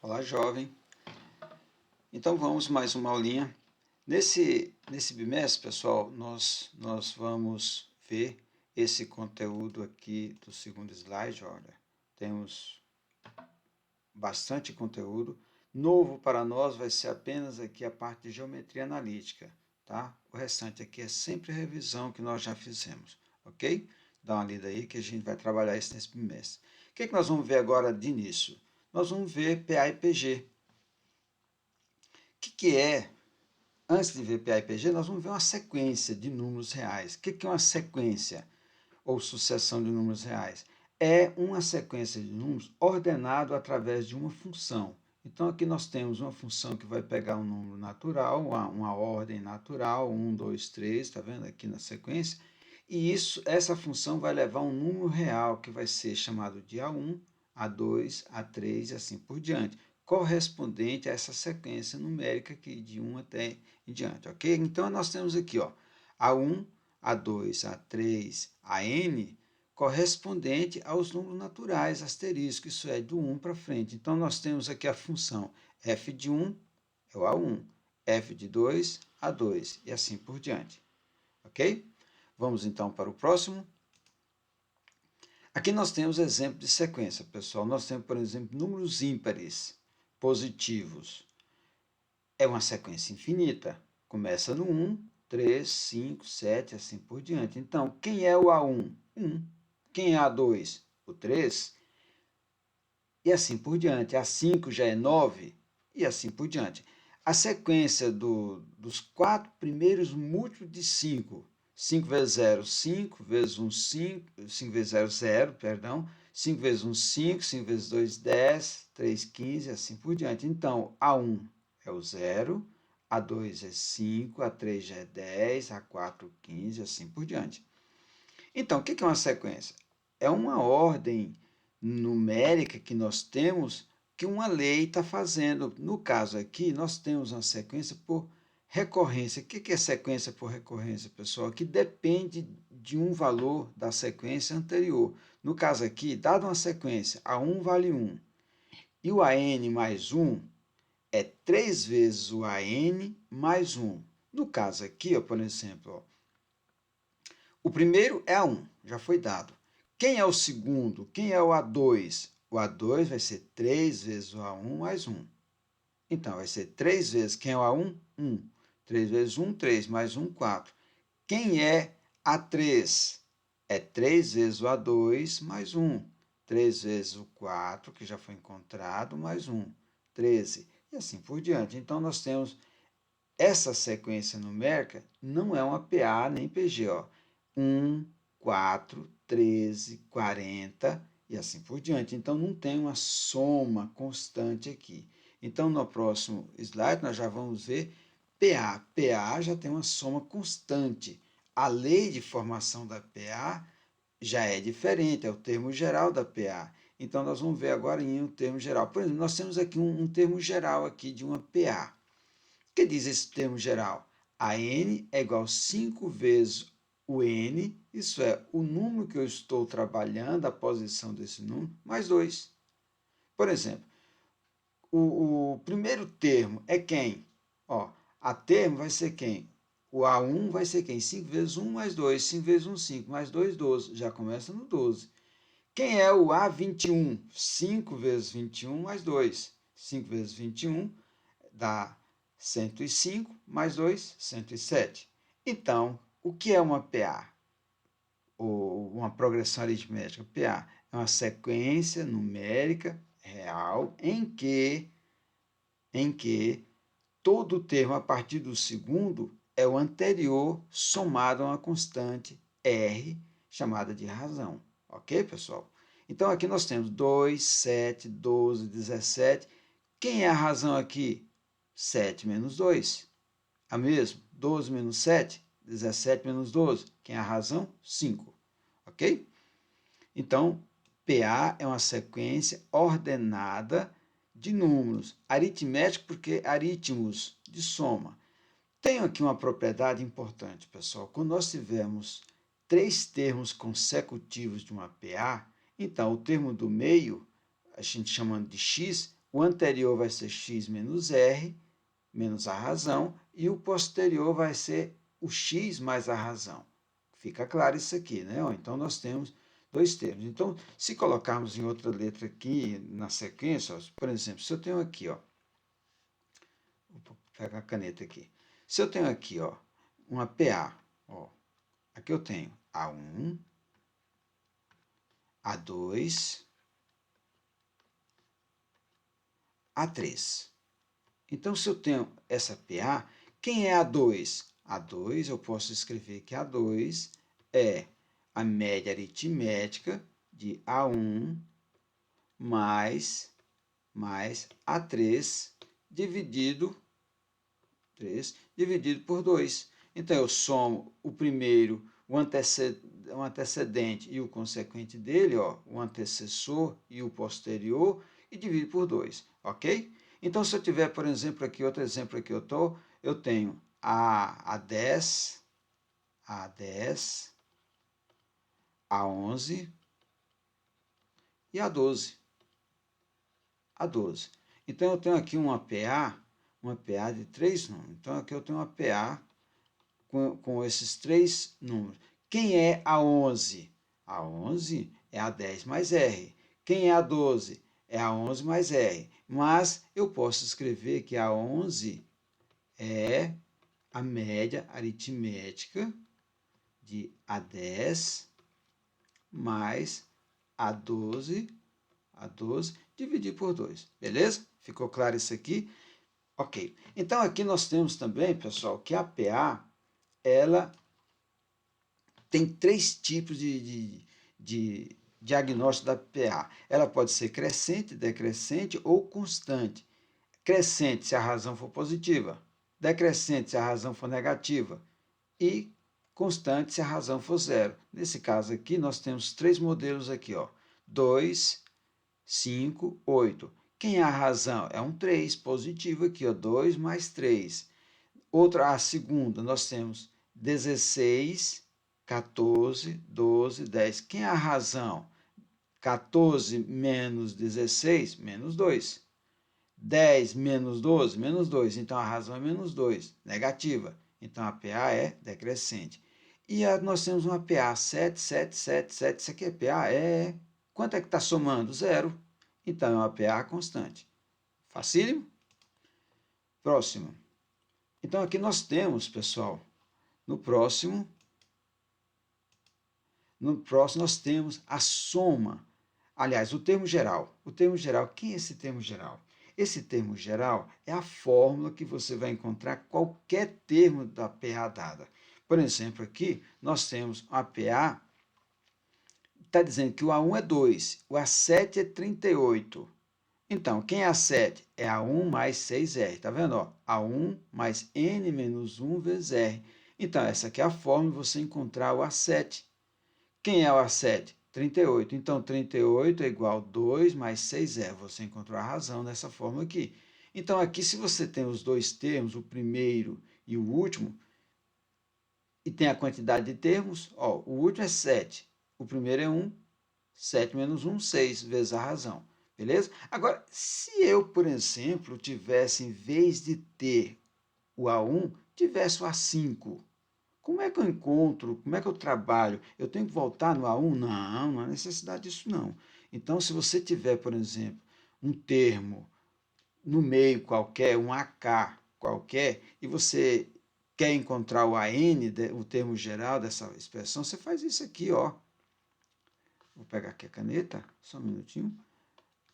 Olá, jovem. Então vamos mais uma aulinha. Nesse bimestre, pessoal, nós vamos ver esse conteúdo aqui do segundo slide. Olha, temos bastante conteúdo. Novo para nós vai ser apenas aqui a parte de geometria analítica, tá? O restante aqui é sempre revisão que nós já fizemos, ok? Dá uma lida aí que a gente vai trabalhar isso nesse bimestre. O que nós vamos ver agora de início? Nós vamos ver PA e PG. O que é, antes de ver PA e PG, nós vamos ver uma sequência de números reais. O que é uma sequência ou sucessão de números reais? É uma sequência de números ordenado através de uma função. Então, aqui nós temos uma função que vai pegar um número natural, uma ordem natural, 1, 2, 3, está vendo aqui na sequência? E essa função vai levar um número real, que vai ser chamado de A1, A2, A3 e assim por diante, correspondente a essa sequência numérica aqui, de 1 até em diante, ok? Então, nós temos aqui, ó, A1, A2, A3, AN, correspondente aos números naturais, asterisco, isso é, do 1 para frente. Então, nós temos aqui a função f de 1 é o A1, f de 2, A2, e assim por diante, ok? Vamos então para o próximo. Aqui nós temos exemplo de sequência, pessoal. Nós temos, por exemplo, números ímpares positivos. É uma sequência infinita. Começa no 1, 3, 5, 7, assim por diante. Então, quem é o A1? 1. Quem é A2? O 3. E assim por diante. A5 já é 9, e assim por diante. A sequência dos 4 primeiros múltiplos de 5. 5 vezes 0, 5, vezes 1, 5, 5 vezes 0, 0, perdão, 5 vezes 1, 5, 5 vezes 2, 10, 3, 15, assim por diante. Então, A1 é o 0, A2 é 5, A3 já é 10, A4, 15, assim por diante. Então, o que é uma sequência? É uma ordem numérica que nós temos que uma lei está fazendo. No caso aqui, nós temos uma sequência por recorrência. O que é sequência por recorrência, pessoal? Que depende de um valor da sequência anterior. No caso aqui, dada uma sequência, A1 vale 1 e o AN mais 1 é 3 vezes o AN mais 1. No caso aqui, ó, por exemplo, ó, o primeiro é A1, já foi dado. Quem é o segundo? Quem é o A2? O A2 vai ser 3 vezes o A1 mais 1. Então, vai ser 3 vezes. Quem é o A1? 1. 3 vezes 1, 3, mais 1, 4. Quem é A3? É 3 vezes o A2 mais 1. 3 vezes o 4, que já foi encontrado, mais 1. 13. E assim por diante. Então, nós temos essa sequência numérica, não é uma PA nem PG. Ó. 1, 4, 13, 40 e assim por diante. Então, não tem uma soma constante aqui. Então, no próximo slide, nós já vamos ver PA. PA já tem uma soma constante. A lei de formação da PA já é diferente, é o termo geral da PA. Então, nós vamos ver agora em um termo geral. Por exemplo, nós temos aqui um termo geral aqui de uma PA. O que diz esse termo geral? A n é igual a 5 vezes o n, isso é, o número que eu estou trabalhando, a posição desse número, mais 2. Por exemplo, o primeiro termo é quem? Ó, a termo vai ser quem? O A1 vai ser quem? 5 vezes 1 mais 2. 5 vezes 1, 5. Mais 2, 12. Já começa no 12. Quem é o A21? 5 vezes 21 mais 2. 5 vezes 21 dá 105, mais 2, 107. Então, o que é uma PA? Ou uma progressão aritmética? PA é uma sequência numérica real em que todo termo a partir do segundo é o anterior somado a uma constante R, chamada de razão. Ok, pessoal? Então, aqui nós temos 2, 7, 12, 17. Quem é a razão aqui? 7 menos 2. A mesma? 12 menos 7, 17 menos 12. Quem é a razão? 5. Ok? Então, PA é uma sequência ordenada de números. Aritmético porque aritmos, de soma. Tenho aqui uma propriedade importante, pessoal. Quando nós tivermos 3 termos consecutivos de uma PA, então o termo do meio, a gente chamando de x, o anterior vai ser x menos r, menos a razão, e o posterior vai ser o x mais a razão. Fica claro isso aqui, né? Então, nós temos dois termos. Então, se colocarmos em outra letra aqui, na sequência, por exemplo, se eu tenho aqui, vou pegar a caneta aqui. Se eu tenho aqui, uma PA, aqui eu tenho A1, A2, A3. Então, se eu tenho essa PA, quem é A2? A2, eu posso escrever que A2 é a média aritmética de A1 mais A3 dividido por 2. Então, eu somo o primeiro, o antecedente e o consequente dele, o antecessor e o posterior, e divido por 2, ok? Então, se eu tiver, por exemplo, aqui, outro exemplo aqui, eu tenho A10, A11 e A12. Então, eu tenho aqui uma PA de 3 números. Então, aqui eu tenho uma PA com esses 3 números. Quem é a 11? A 11 é a 10 mais R. Quem é a 12? É a 11 mais R. Mas eu posso escrever que a 11 é a média aritmética de A10 mais A12 dividido por 2. Beleza? Ficou claro isso aqui? Ok. Então, aqui nós temos também, pessoal, que a PA, ela tem 3 tipos de diagnóstico da PA. Ela pode ser crescente, decrescente ou constante. Crescente se a razão for positiva, decrescente se a razão for negativa e constante se a razão for zero. Nesse caso aqui, nós temos 3 modelos aqui, 2, 5, 8. Quem é a razão? É um 3 positivo aqui, 2 mais 3. Outra, a segunda, nós temos 16, 14, 12, 10. Quem é a razão? 14 menos 16, menos 2. 10 menos 12, menos 2. Então, a razão é menos 2, negativa. Então, a PA é decrescente. E nós temos uma PA 7, 7, 7, 7. Isso aqui é PA? Quanto é que está somando? Zero. Então, é uma PA constante. Facílimo? Próximo. Então, aqui nós temos, pessoal, no próximo nós temos a soma. Aliás, o termo geral. O termo geral, quem é esse termo geral? Esse termo geral é a fórmula que você vai encontrar qualquer termo da PA dada. Por exemplo, aqui nós temos a PA, está dizendo que o A1 é 2, o A7 é 38. Então, quem é A7? É A1 mais 6R. Está vendo? A1 mais N menos 1 vezes R. Então, essa aqui é a fórmula de você encontrar o A7. Quem é o A7? 38. Então, 38 é igual a 2 mais 6R. Você encontrou a razão nessa fórmula aqui. Então, aqui, se você tem os dois termos, o primeiro e o último, e tem a quantidade de termos, o último é 7. O primeiro é 1. 7 menos 1, 6 vezes a razão. Beleza? Agora, se eu, por exemplo, tivesse, em vez de ter o A1, tivesse o A5, como é que eu encontro, como é que eu trabalho? Eu tenho que voltar no A1? Não, não há necessidade disso não. Então, se você tiver, por exemplo, um termo no meio qualquer, um AK qualquer, e você quer encontrar o AN, o termo geral dessa expressão, você faz isso aqui, Vou pegar aqui a caneta, só um minutinho.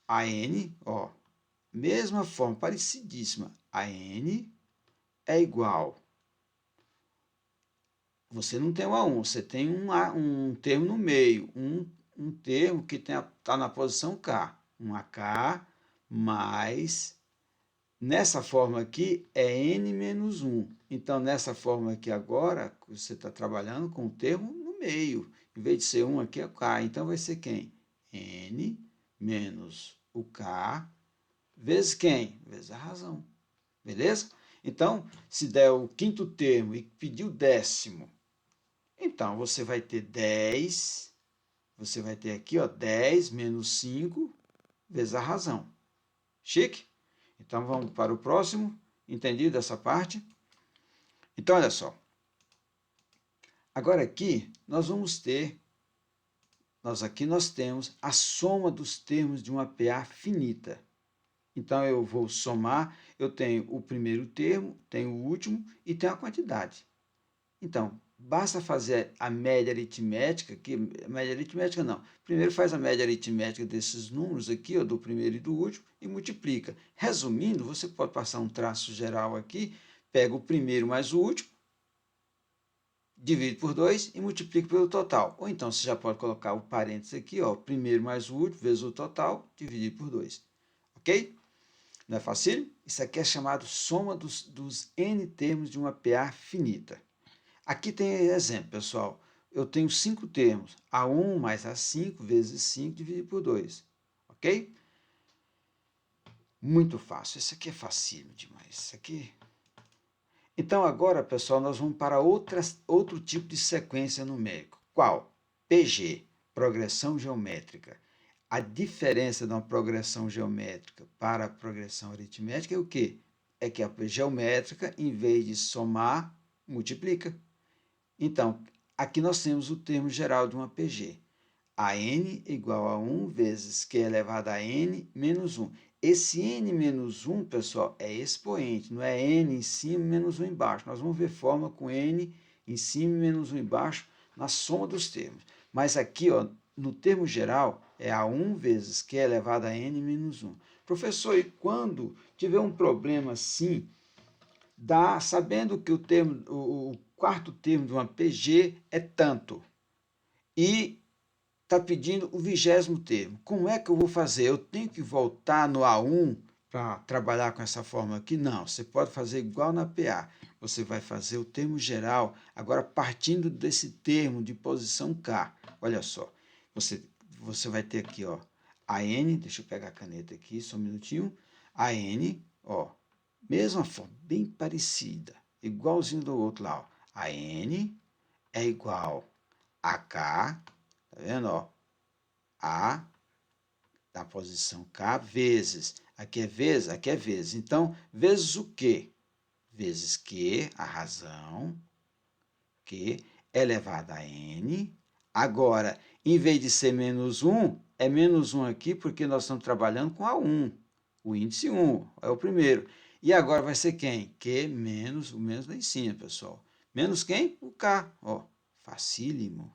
AN, mesma forma, parecidíssima. AN é igual. Você não tem um A1, você tem um termo no meio, um termo que está na posição K. Um AK mais, nessa forma aqui, é N menos 1. Então, nessa forma aqui agora, você está trabalhando com o termo no meio. Em vez de ser 1 aqui é K. Então, vai ser quem? N menos o K vezes quem? Vezes a razão. Beleza? Então, se der o quinto termo e pedir o décimo, então você vai ter 10, você vai ter aqui 10 menos 5 vezes a razão. Chique? Então, vamos para o próximo. Entendido essa parte? Então, olha só. Agora aqui, nós temos a soma dos termos de uma PA finita. Então, eu vou somar, eu tenho o primeiro termo, tenho o último e tenho a quantidade. Então, basta fazer a média aritmética, média aritmética não, primeiro faz a média aritmética desses números aqui, ó, do primeiro e do último, e multiplica. Resumindo, você pode passar um traço geral aqui, pega o primeiro mais o último, divide por 2 e multiplica pelo total. Ou então, você já pode colocar o parênteses aqui, ó, primeiro mais o último, vezes o total, dividido por 2. Ok? Não é fácil? Isso aqui é chamado soma dos n termos de uma PA finita. Aqui tem exemplo, pessoal. Eu tenho 5 termos. A1 mais A5 vezes 5 dividido por 2. Ok? Muito fácil. Isso aqui é facílimo demais. Isso aqui... Então, agora, pessoal, nós vamos para outro tipo de sequência numérica. Qual? PG, progressão geométrica. A diferença de uma progressão geométrica para a progressão aritmética é o quê? É que a geométrica, em vez de somar, multiplica. Então, aqui nós temos o termo geral de uma PG. A n igual a 1 vezes q elevado a n menos 1. Esse n menos 1, pessoal, é expoente, não é n em cima menos 1 embaixo. Nós vamos ver forma com n em cima menos 1 embaixo na soma dos termos. Mas aqui, ó, no termo geral, é a 1 vezes q elevado a n menos 1. Professor, e quando tiver um problema assim, sabendo que o quarto termo de uma PG é tanto, e está pedindo o 20º termo. Como é que eu vou fazer? Eu tenho que voltar no A1 para trabalhar com essa fórmula aqui? Não, você pode fazer igual na PA. Você vai fazer o termo geral, agora partindo desse termo de posição K. Olha só, você vai ter aqui, ó, a N, deixa eu pegar a caneta aqui, só um minutinho. A N, ó, mesma forma, bem parecida, igualzinho do outro lá, ó. A N é igual a K, tá vendo, ó? A da posição K vezes, aqui é vezes. Então, vezes o quê? Vezes Q, a razão, Q elevado a N. Agora, em vez de ser menos 1, é menos 1 aqui, porque nós estamos trabalhando com a 1. O índice 1 é o primeiro. E agora vai ser quem? Q menos, o menos lá em cima, pessoal. Menos quem? O K. Ó, facílimo.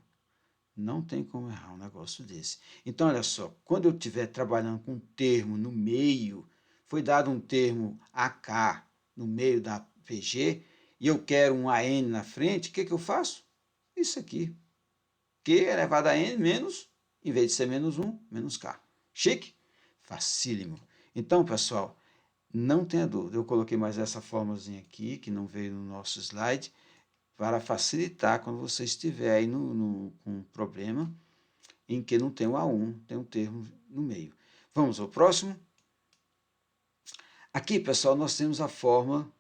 Não tem como errar um negócio desse. Então, olha só, quando eu estiver trabalhando com um termo no meio, foi dado um termo AK no meio da PG, e eu quero um AN na frente, o que eu faço? Isso aqui. Q elevado a N menos, em vez de ser menos 1, menos K. Chique? Facílimo. Então, pessoal, não tenha dúvida. Eu coloquei mais essa formazinha aqui, que não veio no nosso slide, para facilitar quando você estiver aí com um problema em que não tem o A1, tem um termo no meio. Vamos ao próximo? Aqui, pessoal, nós temos a forma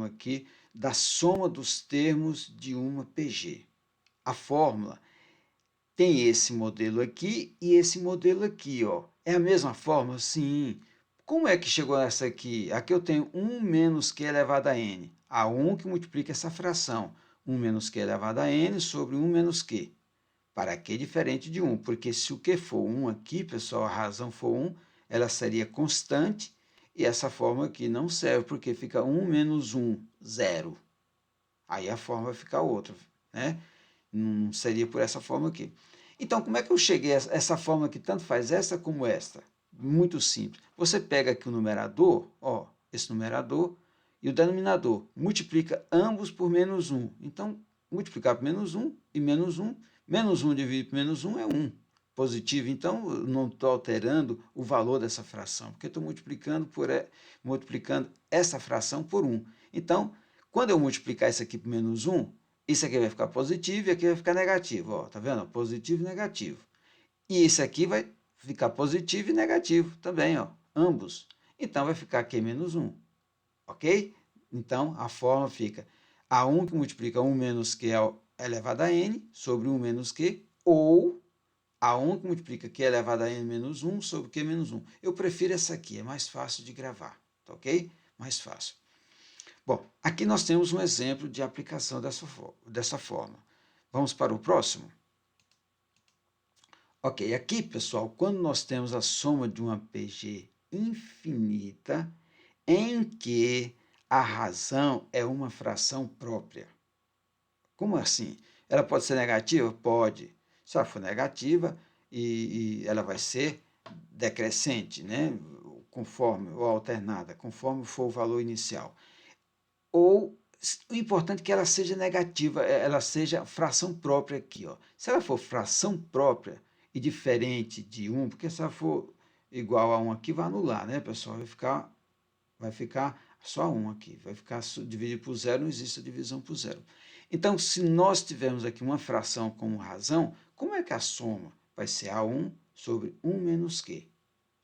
aqui da soma dos termos de uma PG. A fórmula tem esse modelo aqui e esse modelo aqui, ó. É a mesma fórmula? Sim. Como é que chegou essa aqui? Aqui eu tenho 1 menos q elevado a n. A 1 que multiplica essa fração. 1 menos q elevado a n sobre 1 menos q. Para q diferente de 1, porque se o q for 1 aqui, pessoal, a razão for 1, ela seria constante, e essa forma aqui não serve, porque fica 1 menos 1, 0. Aí a forma vai ficar outra, né? Não seria por essa forma aqui. Então, como é que eu cheguei a essa forma que tanto faz essa como esta? Muito simples. Você pega aqui o numerador, ó, esse numerador, e o denominador. Multiplica ambos por menos 1. Então, multiplicar por menos 1 e menos 1 dividido por menos 1 é 1. Positivo, então, eu não estou alterando o valor dessa fração, porque estou multiplicando essa fração por 1. Então, quando eu multiplicar isso aqui por menos 1, isso aqui vai ficar positivo e aqui vai ficar negativo. Ó, tá vendo? Positivo e negativo. E isso aqui vai ficar positivo e negativo também, ó, ambos. Então, vai ficar aqui menos 1. Ok? Então, a forma fica A1 que multiplica 1 menos Q elevado a N sobre 1 menos Q, ou A1 que multiplica Q elevado a N menos 1 sobre Q menos 1. Eu prefiro essa aqui, é mais fácil de gravar, tá ok? Mais fácil. Bom, aqui nós temos um exemplo de aplicação dessa forma. Vamos para o próximo? Ok, aqui, pessoal, quando nós temos a soma de uma PG infinita, em que a razão é uma fração própria. Como assim? Ela pode ser negativa? Pode. Se ela for negativa, e ela vai ser decrescente, né? Conforme, ou alternada, conforme for o valor inicial. Ou o importante é que ela seja negativa, ela seja fração própria aqui. Ó. Se ela for fração própria e diferente de 1, porque se ela for igual a 1 aqui, vai anular, né, pessoal? Vai ficar só 1 aqui, vai ficar dividido por 0, não existe a divisão por 0. Então, se nós tivermos aqui uma fração como razão, como é que a soma vai ser A1 sobre 1 menos Q?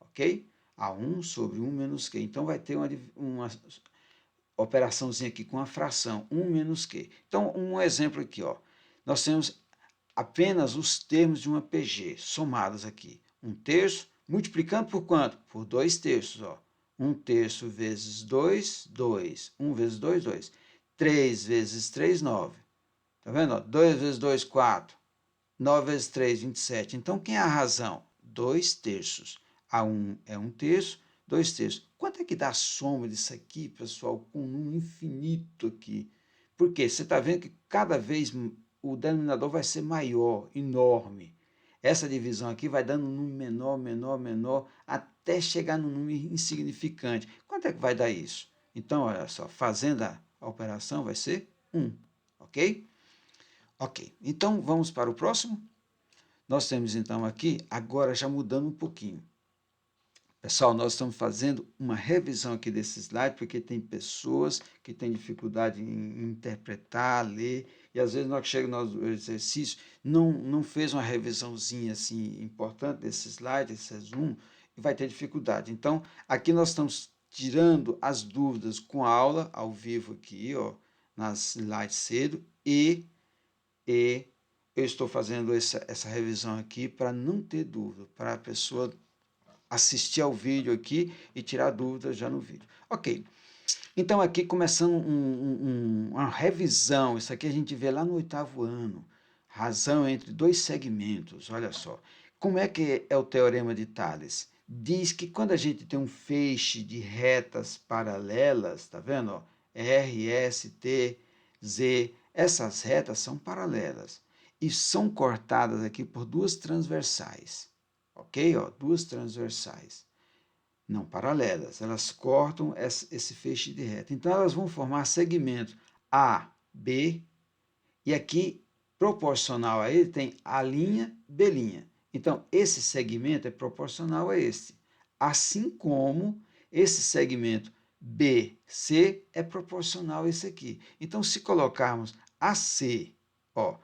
Ok? A1 sobre 1 menos Q. Então, vai ter uma operaçãozinha aqui com a fração 1 menos Q. Então, um exemplo aqui, ó. Nós temos apenas os termos de uma PG somados aqui. 1/3, multiplicando por quanto? Por 2/3, ó. 1/3 vezes 2, 2. 1 vezes 2, 2. 3 vezes 3, 9. Tá vendo? Ó? 2 vezes 2, 4. 9 vezes 3, 27. Então, quem é a razão? 2/3. A1 é 1/3, 2/3. Quanto é que dá a soma disso aqui, pessoal, com um número infinito aqui? Porque você está vendo que cada vez o denominador vai ser maior, enorme. Essa divisão aqui vai dando um número menor, menor, menor, até chegar num número insignificante. Quanto é que vai dar isso? Então, olha só, fazendo a operação vai ser 1, ok? Ok, então vamos para o próximo? Nós temos então aqui, agora já mudando um pouquinho. Pessoal, nós estamos fazendo uma revisão aqui desse slide, porque tem pessoas que têm dificuldade em interpretar, ler, e às vezes nós chegamos no exercício, não fez uma revisãozinha assim importante desse slide, esse resumo, e vai ter dificuldade. Então, aqui nós estamos tirando as dúvidas com a aula, ao vivo aqui, ó, nas slides cedo, e eu estou fazendo essa revisão aqui para não ter dúvida, para a pessoa assistir ao vídeo aqui e tirar dúvidas já no vídeo. Ok, então aqui começando uma revisão, isso aqui a gente vê lá no 8º ano, razão entre dois segmentos, olha só. Como é que é o teorema de Tales? Diz que quando a gente tem um feixe de retas paralelas, tá vendo? Ó, R, S, T, Z, essas retas são paralelas e são cortadas aqui por duas transversais, ok? Ó, duas transversais, não paralelas, elas cortam esse feixe de reta. Então, elas vão formar segmentos A, B, e aqui, proporcional a ele, tem A', B'. Então, esse segmento é proporcional a esse, assim como esse segmento BC é proporcional a esse aqui. Então, se colocarmos AC, ó,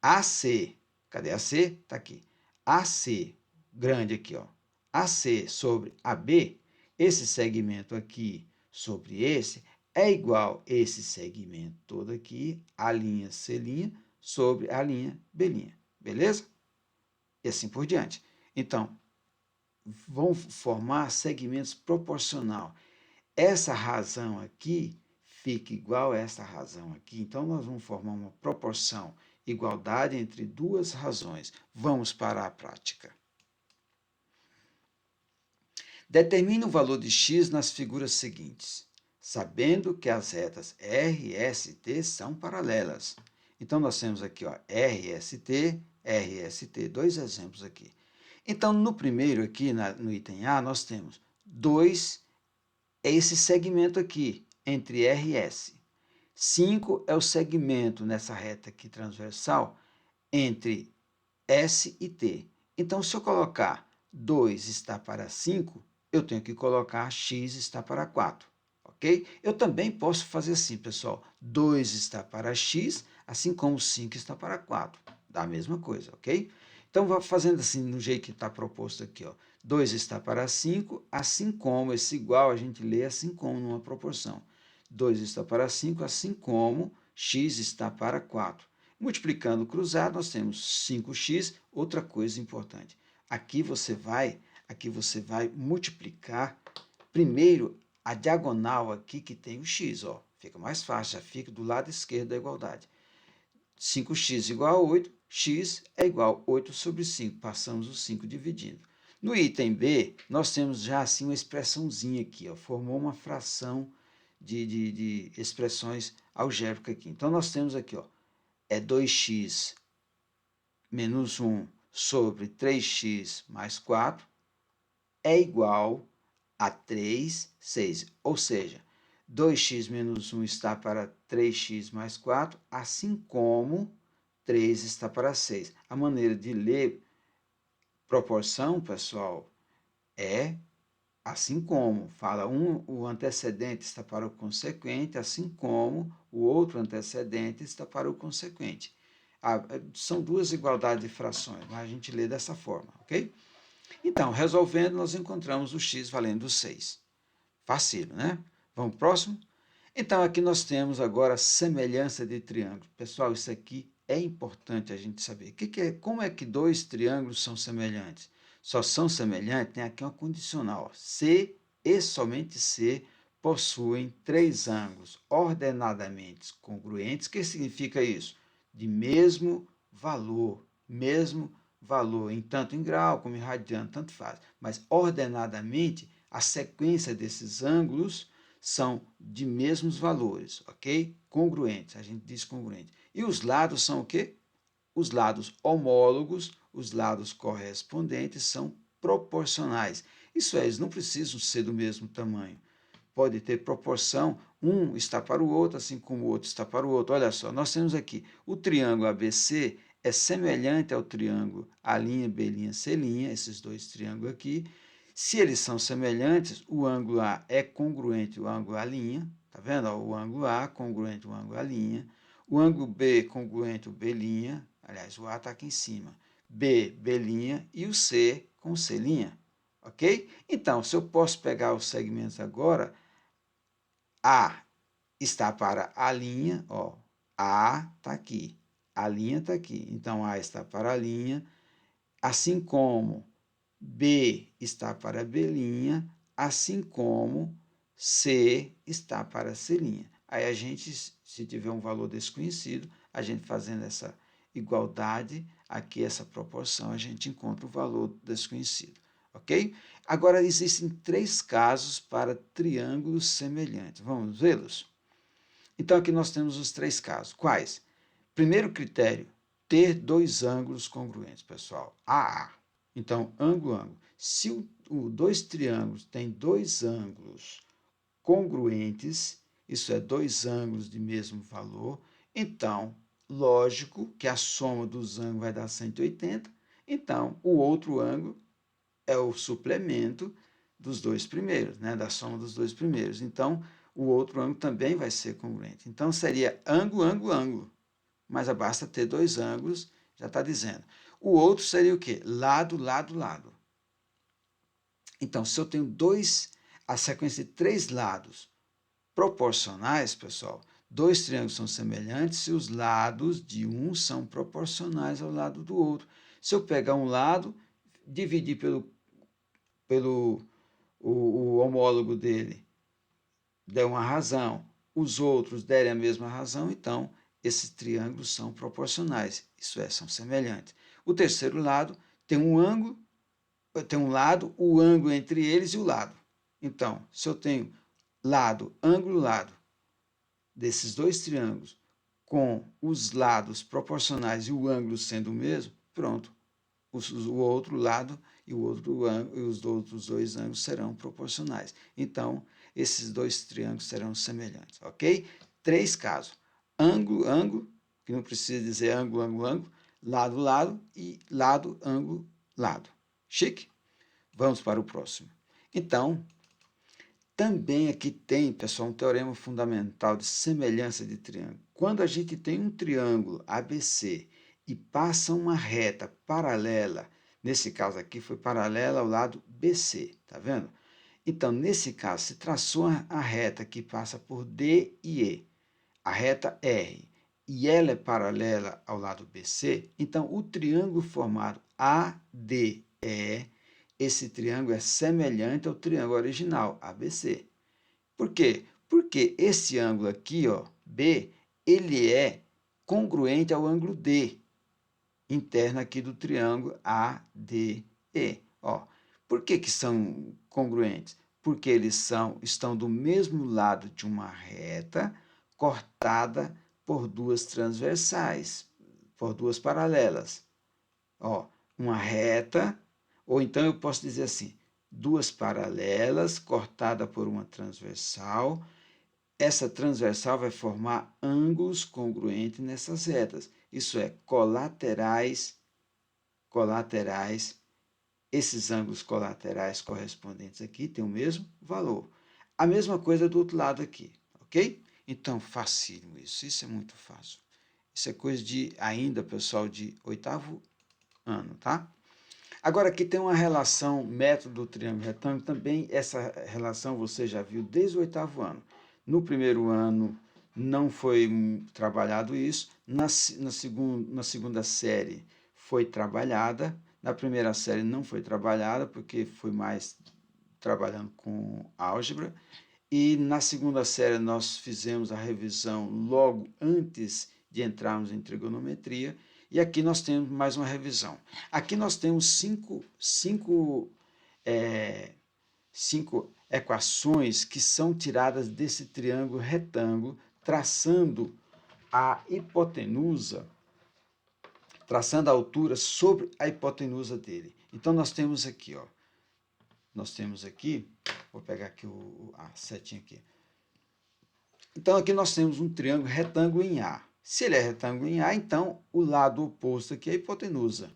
AC, cadê AC? Está aqui. AC, grande aqui, ó. AC sobre AB, esse segmento aqui sobre esse, é igual esse segmento todo aqui, A', C', sobre a linha B'. Beleza? E assim por diante. Então, vão formar segmentos proporcional. Essa razão aqui fica igual a essa razão aqui. Então, nós vamos formar uma proporção, igualdade entre duas razões. Vamos para a prática. Determine o valor de x nas figuras seguintes, sabendo que as retas R, S e T são paralelas. Então, nós temos aqui, ó, R, S, T, dois exemplos aqui. Então, no primeiro aqui, no item A, nós temos 2, é esse segmento aqui, entre R e S. 5 é o segmento nessa reta aqui transversal entre S e T. Então, se eu colocar 2 está para 5, eu tenho que colocar x está para 4, ok? Eu também posso fazer assim, pessoal, 2 está para x, assim como 5 está para 4, dá a mesma coisa, ok? Então, vou fazendo assim, no jeito que está proposto aqui, ó. 2 está para 5, assim como, esse igual a gente lê assim como numa proporção. 2 está para 5, assim como x está para 4. Multiplicando o cruzado, nós temos 5x. Outra coisa importante, aqui você vai multiplicar primeiro a diagonal aqui que tem o x, ó. Fica mais fácil, já fica do lado esquerdo da igualdade. 5x igual a 8, x é igual a 8 sobre 5. Passamos o 5 dividindo. No item B, nós temos já assim uma expressãozinha aqui, ó, formou uma fração de expressões algébricas aqui. Então, nós temos aqui, ó, é 2x menos 1 sobre 3x mais 4 é igual a 3, 6. Ou seja, 2x menos 1 está para 3x mais 4, assim como 3 está para 6. A maneira de ler proporção, pessoal, é assim como. Fala o antecedente está para o consequente, assim como o outro antecedente está para o consequente. São duas igualdades de frações, mas a gente lê dessa forma, ok? Então, resolvendo, nós encontramos o x valendo 6. Facílimo, né? Vamos pro próximo? Então, aqui nós temos agora semelhança de triângulo. Pessoal, isso aqui é importante a gente saber. Como é que dois triângulos são semelhantes? Só são semelhantes, tem aqui uma condicional. Se e somente se possuem três ângulos ordenadamente congruentes. O que significa isso? De mesmo valor, em tanto em grau como em radiano, tanto faz. Mas ordenadamente, a sequência desses ângulos são de mesmos valores, ok? Congruentes, a gente diz congruente. E os lados são o quê? Os lados homólogos, os lados correspondentes são proporcionais. Isso é, eles não precisam ser do mesmo tamanho. Pode ter proporção, um está para o outro, assim como o outro está para o outro. Olha só, nós temos aqui o triângulo ABC é semelhante ao triângulo A', B', C', esses dois triângulos aqui. Se eles são semelhantes, o ângulo A é congruente ao ângulo A', tá vendo? O ângulo A congruente ao ângulo A', o ângulo B congruente ao B', aliás, o A está aqui em cima, B', e o C com C', ok? Então, se eu posso pegar os segmentos agora, A está para a linha, ó, A está aqui, a linha está aqui, então A está para a linha, assim como B está para B', assim como C está para C'. Aí a gente, se tiver um valor desconhecido, a gente fazendo essa igualdade, aqui essa proporção, a gente encontra o valor desconhecido, ok? Agora, existem três casos para triângulos semelhantes. Vamos vê-los? Então, aqui nós temos os três casos. Quais? Primeiro critério, ter dois ângulos congruentes, pessoal. AA. Então, ângulo. Se dois triângulos têm dois ângulos congruentes, isso é, dois ângulos de mesmo valor, então, lógico que a soma dos ângulos vai dar 180, então, o outro ângulo é o suplemento dos dois primeiros, né, da soma dos dois primeiros. Então, o outro ângulo também vai ser congruente. Então, seria ângulo, mas basta ter dois ângulos, já está dizendo. O outro seria o quê? Lado. Então, se eu tenho a sequência de três lados proporcionais, pessoal, dois triângulos são semelhantes se os lados de um são proporcionais ao lado do outro. Se eu pegar um lado, dividir pelo o homólogo dele, der uma razão, os outros derem a mesma razão, então esses triângulos são proporcionais, isso é, são semelhantes. O terceiro lado tem um ângulo, tem um lado, o ângulo entre eles e o lado. Então, se eu tenho lado, ângulo, lado desses dois triângulos com os lados proporcionais e o ângulo sendo o mesmo, pronto, o outro lado e os outros dois ângulos serão proporcionais. Então, esses dois triângulos serão semelhantes, ok? Três casos. Ângulo, que não precisa dizer ângulo, lado e lado, ângulo, lado. Chique? Vamos para o próximo. Então, também aqui tem, pessoal, um teorema fundamental de semelhança de triângulo. Quando a gente tem um triângulo ABC e passa uma reta paralela, nesse caso aqui foi paralela ao lado BC, tá vendo? Então, nesse caso, se traçou a reta que passa por D e E, a reta R. e ela é paralela ao lado BC, então o triângulo formado ADE, esse triângulo é semelhante ao triângulo original, ABC. Por quê? Porque esse ângulo aqui, ó, B, ele é congruente ao ângulo D, interno aqui do triângulo ADE. Ó, por que que são congruentes? Porque eles estão do mesmo lado de uma reta cortada por duas transversais, por duas paralelas. Ó, uma reta, ou então eu posso dizer assim, duas paralelas cortada por uma transversal. Essa transversal vai formar ângulos congruentes nessas retas. Isso é, colaterais. Esses ângulos colaterais correspondentes aqui têm o mesmo valor. A mesma coisa do outro lado aqui, ok? Então, facílimo isso. Isso é muito fácil. Isso é coisa de, ainda, pessoal, de 8º ano, tá? Agora, aqui tem uma relação método do triângulo retângulo. Também essa relação você já viu desde o 8º ano. No primeiro ano não foi trabalhado isso. Na segunda série foi trabalhada. Na primeira série não foi trabalhada, porque foi mais trabalhando com álgebra. E na segunda série nós fizemos a revisão logo antes de entrarmos em trigonometria. E aqui nós temos mais uma revisão. Aqui nós temos cinco equações que são tiradas desse triângulo retângulo, traçando a hipotenusa, traçando a altura sobre a hipotenusa dele. Então nós temos aqui, ó. Vou pegar aqui a setinha aqui. Então aqui nós temos um triângulo retângulo em A. Se ele é retângulo em A, então o lado oposto aqui é a hipotenusa.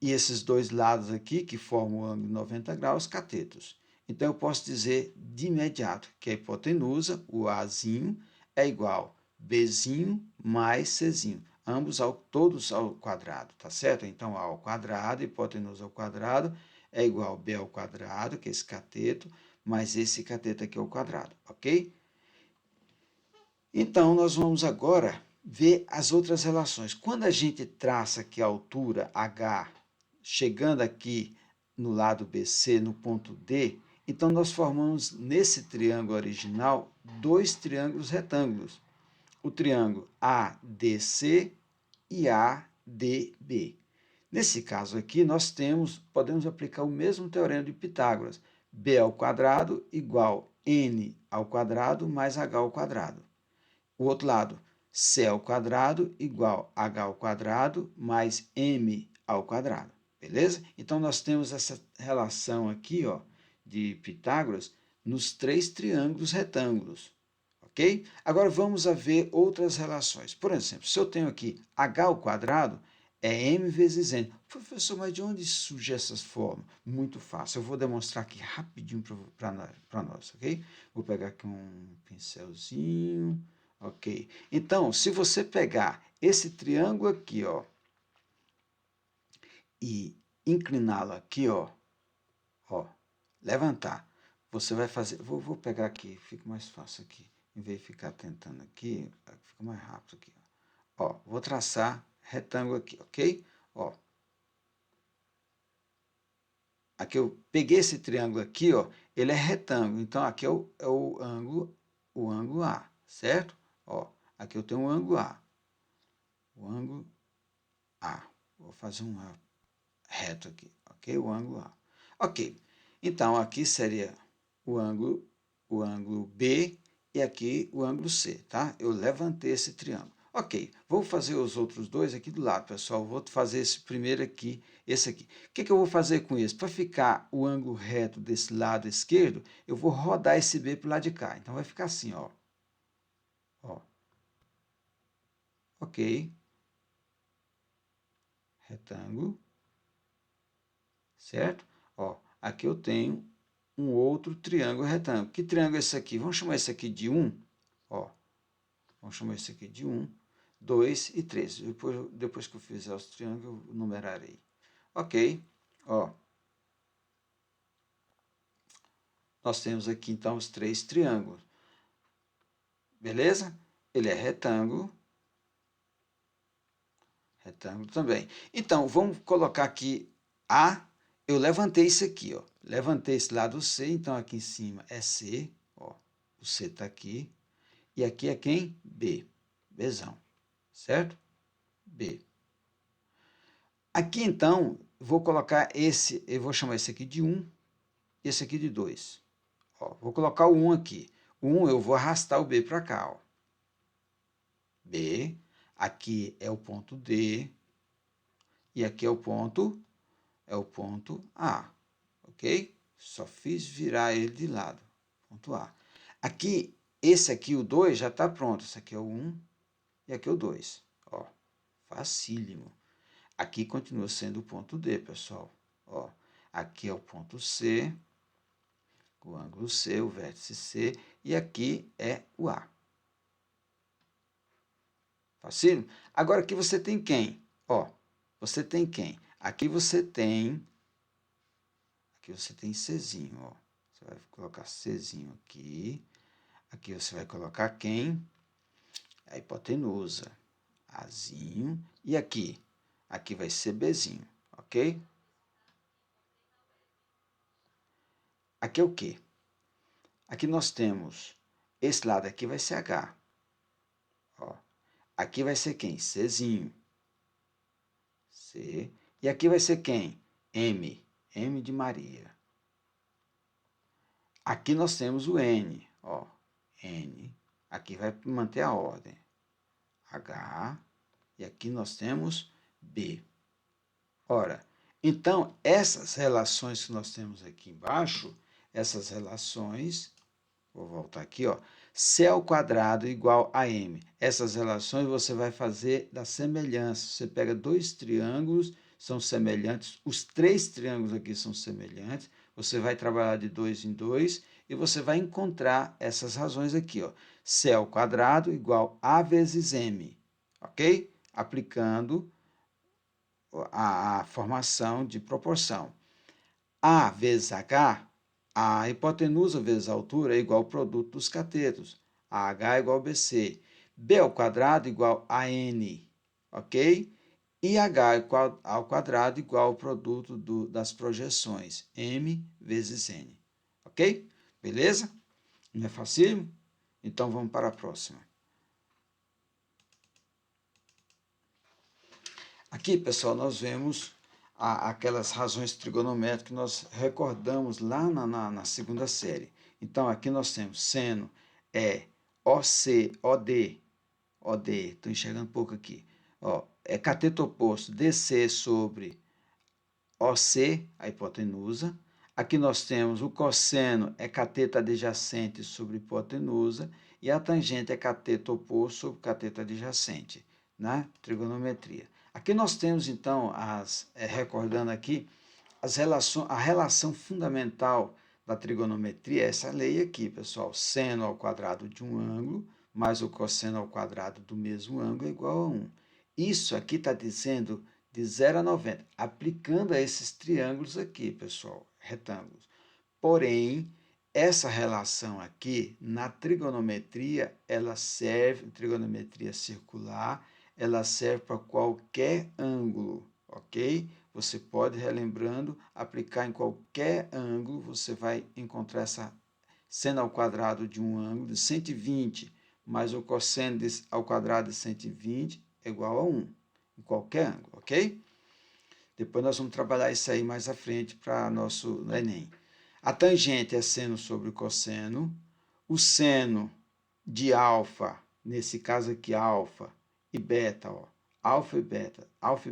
E esses dois lados aqui, que formam o ângulo de 90 graus, catetos. Então eu posso dizer de imediato que a hipotenusa, o Azinho, é igual a Bzinho mais Czinho. Ambos todos ao quadrado, tá certo? Então A ao quadrado, hipotenusa ao quadrado, é igual a B ao quadrado, que é esse cateto, mais esse cateto aqui ao quadrado, ok? Então, nós vamos agora ver as outras relações. Quando a gente traça aqui a altura H, chegando aqui no lado BC, no ponto D, então nós formamos nesse triângulo original dois triângulos retângulos. O triângulo ADC e ADB. Nesse caso aqui, nós podemos aplicar o mesmo teorema de Pitágoras. B ao quadrado igual N ao quadrado mais H ao quadrado. O outro lado, C ao quadrado igual H ao quadrado mais M ao quadrado. Beleza? Então, nós temos essa relação aqui, ó, de Pitágoras nos três triângulos retângulos. Ok? Agora, vamos a ver outras relações. Por exemplo, se eu tenho aqui H ao quadrado, é M vezes N. Professor, mas de onde surge essas formas? Muito fácil. Eu vou demonstrar aqui rapidinho para nós, ok? Vou pegar aqui um pincelzinho. Ok? Então, se você pegar esse triângulo aqui, ó, e incliná-lo aqui, ó, levantar, você vai fazer... Vou pegar aqui, fica mais fácil aqui. Em vez de ficar tentando aqui, fica mais rápido aqui. Ó, vou traçar retângulo aqui, ok? Ó. Aqui eu peguei esse triângulo aqui, ó, ele é retângulo, então aqui é o ângulo A, certo? Ó, aqui eu tenho um ângulo A. O ângulo A. Vou fazer um A reto aqui, ok? O ângulo A. Ok, então aqui seria o ângulo B e aqui o ângulo C, tá? Eu levantei esse triângulo. Ok, vou fazer os outros dois aqui do lado, pessoal. Vou fazer esse primeiro aqui, esse aqui. O que eu vou fazer com isso? Para ficar o ângulo reto desse lado esquerdo, eu vou rodar esse B para o lado de cá. Então, vai ficar assim, ó. Ok. Retângulo. Certo? Ó, aqui eu tenho um outro triângulo retângulo. Que triângulo é esse aqui? Vamos chamar esse aqui de 1. Ó, vamos chamar esse aqui de 1, 2 e 3. Depois que eu fizer os triângulos, eu numerarei. Ok, ó. Nós temos aqui, então, os três triângulos. Beleza? Ele é retângulo. retângulo também. Então, vamos colocar aqui A, eu levantei isso aqui, ó. Levantei esse lado C, então aqui em cima é C, ó. O C está aqui. E aqui é quem? B. Bzão, certo? B. Aqui, então, vou colocar esse, eu vou chamar esse aqui de 1, esse aqui de 2. Ó, vou colocar o 1 aqui. O 1 eu vou arrastar o B para cá, ó. B, aqui é o ponto D, e aqui é o ponto A, ok? Só fiz virar ele de lado, ponto A. Aqui, esse aqui, o 2, já está pronto. Esse aqui é o 1 e aqui é o 2. Ó, facílimo. Aqui continua sendo o ponto D, pessoal. Ó, aqui é o ponto C, o ângulo C, o vértice C, e aqui é o A. Facílimo? Agora aqui você tem quem? Ó, você tem quem? Aqui você tem Czinho, ó. Você vai colocar Czinho aqui. Aqui você vai colocar quem? A hipotenusa. Azinho. E aqui? Aqui vai ser Bzinho, ok? Aqui é o quê? Aqui nós temos, esse lado aqui vai ser H. Ó. Aqui vai ser quem? Czinho. C. E aqui vai ser quem? M. M de Maria. Aqui nós temos o N. Ó. N. Aqui vai manter a ordem. H. E aqui nós temos B. Ora, então, essas relações que nós temos aqui embaixo, essas relações, vou voltar aqui, ó, C ao quadrado igual a M. Essas relações você vai fazer da semelhança. Você pega dois triângulos, são semelhantes, os três triângulos aqui são semelhantes, você vai trabalhar de 2 em 2 e você vai encontrar essas razões aqui, ó. C ao quadrado igual A vezes M, ok? Aplicando a formação de proporção. A vezes H, a hipotenusa vezes a altura é igual ao produto dos catetos. AH é igual a BC. B ao quadrado igual a N, ok? E H ao quadrado igual ao produto das projeções, M vezes N, ok? Beleza? Não é fácil? Então vamos para a próxima. Aqui, pessoal, nós vemos aquelas razões trigonométricas que nós recordamos lá na segunda série. Então, aqui nós temos seno é OC, OD, estou enxergando um pouco aqui, ó, é cateto oposto DC sobre OC, a hipotenusa. Aqui nós temos o cosseno é cateto adjacente sobre hipotenusa e a tangente é cateto oposto sobre cateto adjacente, na trigonometria. Aqui nós temos, então, recordando aqui, a relação fundamental da trigonometria é essa lei aqui, pessoal. Seno ao quadrado de um ângulo mais o cosseno ao quadrado do mesmo ângulo é igual a 1. Isso aqui está dizendo de 0 a 90, aplicando a esses triângulos aqui, pessoal, retângulos. Porém, essa relação aqui, na trigonometria, ela serve, trigonometria circular, ela serve para qualquer ângulo, ok? Você pode, relembrando, aplicar em qualquer ângulo, você vai encontrar essa seno ao quadrado de um ângulo de 120, mais o cosseno ao quadrado de 120 é igual a 1, em qualquer ângulo, ok? Depois nós vamos trabalhar isso aí mais à frente para nosso Enem. A tangente é seno sobre cosseno, o seno de alfa, nesse caso aqui alfa, e beta, ó, alfa e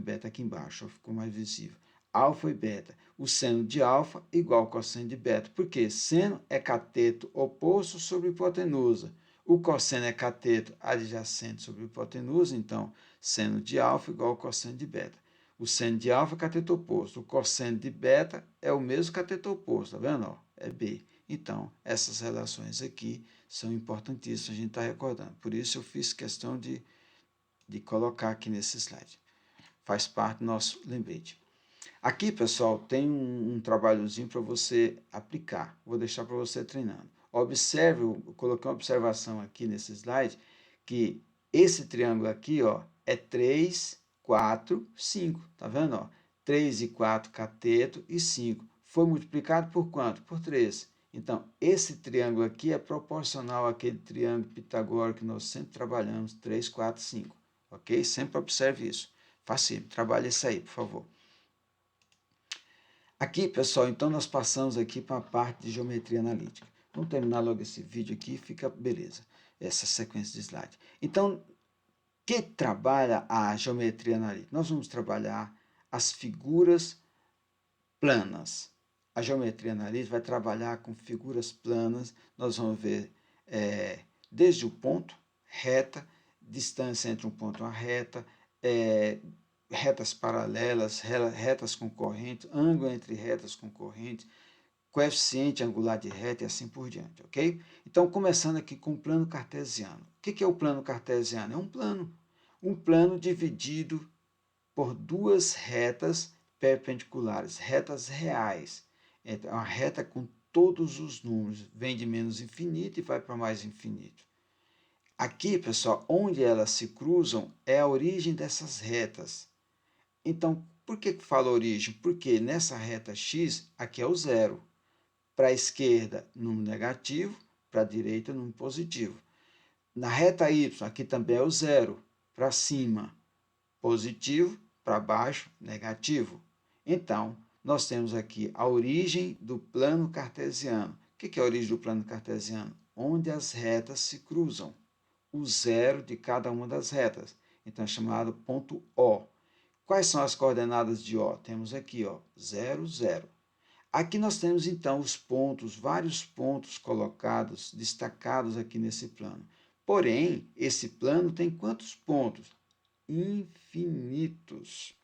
beta aqui embaixo, ó, ficou mais visível. Alfa e beta, o seno de alfa igual ao cosseno de beta, porque seno é cateto oposto sobre hipotenusa. O cosseno é cateto adjacente sobre hipotenusa, então seno de alfa igual ao cosseno de beta. O seno de alfa é cateto oposto, o cosseno de beta é o mesmo cateto oposto, tá vendo? Ó, é B. Então, essas relações aqui são importantíssimas, a gente está recordando. Por isso eu fiz questão de colocar aqui nesse slide. Faz parte do nosso lembrete. Aqui, pessoal, tem um trabalhozinho para você aplicar. Vou deixar para você treinando. Observe, eu coloquei uma observação aqui nesse slide, que esse triângulo aqui, ó, é 3, 4, 5. Tá vendo? Ó? 3 e 4, cateto, e 5. Foi multiplicado por quanto? Por 3. Então, esse triângulo aqui é proporcional àquele triângulo pitagórico que nós sempre trabalhamos, 3, 4, 5. Ok? Sempre observe isso. Facinho. Trabalhe isso aí, por favor. Aqui, pessoal, então nós passamos aqui para a parte de geometria analítica. Vamos terminar logo esse vídeo aqui, fica beleza, essa sequência de slide. Então, que trabalha a geometria analítica? Nós vamos trabalhar as figuras planas. A geometria analítica vai trabalhar com figuras planas. Nós vamos ver desde o ponto, reta, distância entre um ponto e uma reta, retas paralelas, retas concorrentes, ângulo entre retas concorrentes, coeficiente angular de reta e assim por diante, ok? Então, começando aqui com o plano cartesiano. O que é o plano cartesiano? É um plano dividido por duas retas perpendiculares, retas reais. É uma reta com todos os números, vem de menos infinito e vai para mais infinito. Aqui, pessoal, onde elas se cruzam é a origem dessas retas. Então, por que falo origem? Porque nessa reta x, aqui é o zero. Para a esquerda, número negativo, para a direita, número positivo. Na reta y, aqui também é o zero. Para cima, positivo, para baixo, negativo. Então, nós temos aqui a origem do plano cartesiano. O que é a origem do plano cartesiano? Onde as retas se cruzam. O zero de cada uma das retas. Então, é chamado ponto O. Quais são as coordenadas de O? Temos aqui, ó, 0, 0. Aqui nós temos, então, os pontos, vários pontos colocados, destacados aqui nesse plano. Porém, esse plano tem quantos pontos? Infinitos.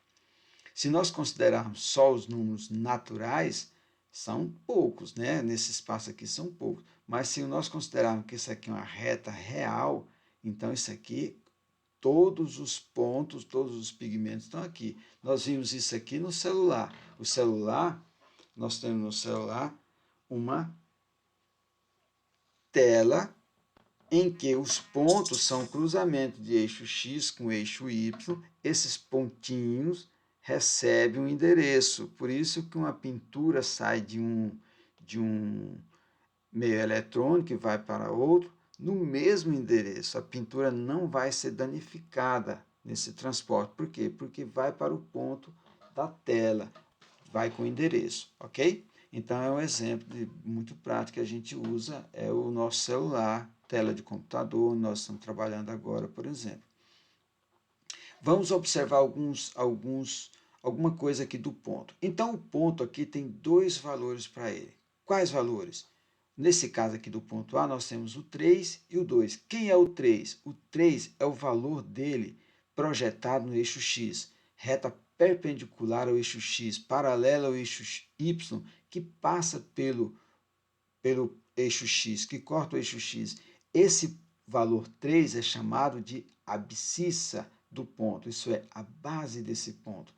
Se nós considerarmos só os números naturais, são poucos, né? Nesse espaço aqui são poucos. Mas se nós considerarmos que isso aqui é uma reta real, então isso aqui, todos os pontos, todos os pigmentos estão aqui. Nós vimos isso aqui no celular. O celular, nós temos no celular uma tela em que os pontos são cruzamento de eixo X com eixo Y. Esses pontinhos recebem um endereço. Por isso que uma pintura sai de um meio eletrônico e vai para outro no mesmo endereço. A pintura não vai ser danificada nesse transporte. Por quê? Porque vai para o ponto da tela, vai com o endereço, ok? Então, é um exemplo muito prático que a gente usa, é o nosso celular, tela de computador, nós estamos trabalhando agora, por exemplo. Vamos observar alguma coisa aqui do ponto. Então, o ponto aqui tem dois valores para ele. Quais valores? Nesse caso aqui do ponto A, nós temos o 3 e o 2. Quem é o 3? O 3 é o valor dele projetado no eixo X, reta perpendicular ao eixo X, paralela ao eixo Y, que passa pelo eixo X, que corta o eixo X. Esse valor 3 é chamado de abscissa do ponto, isso é, a base desse ponto.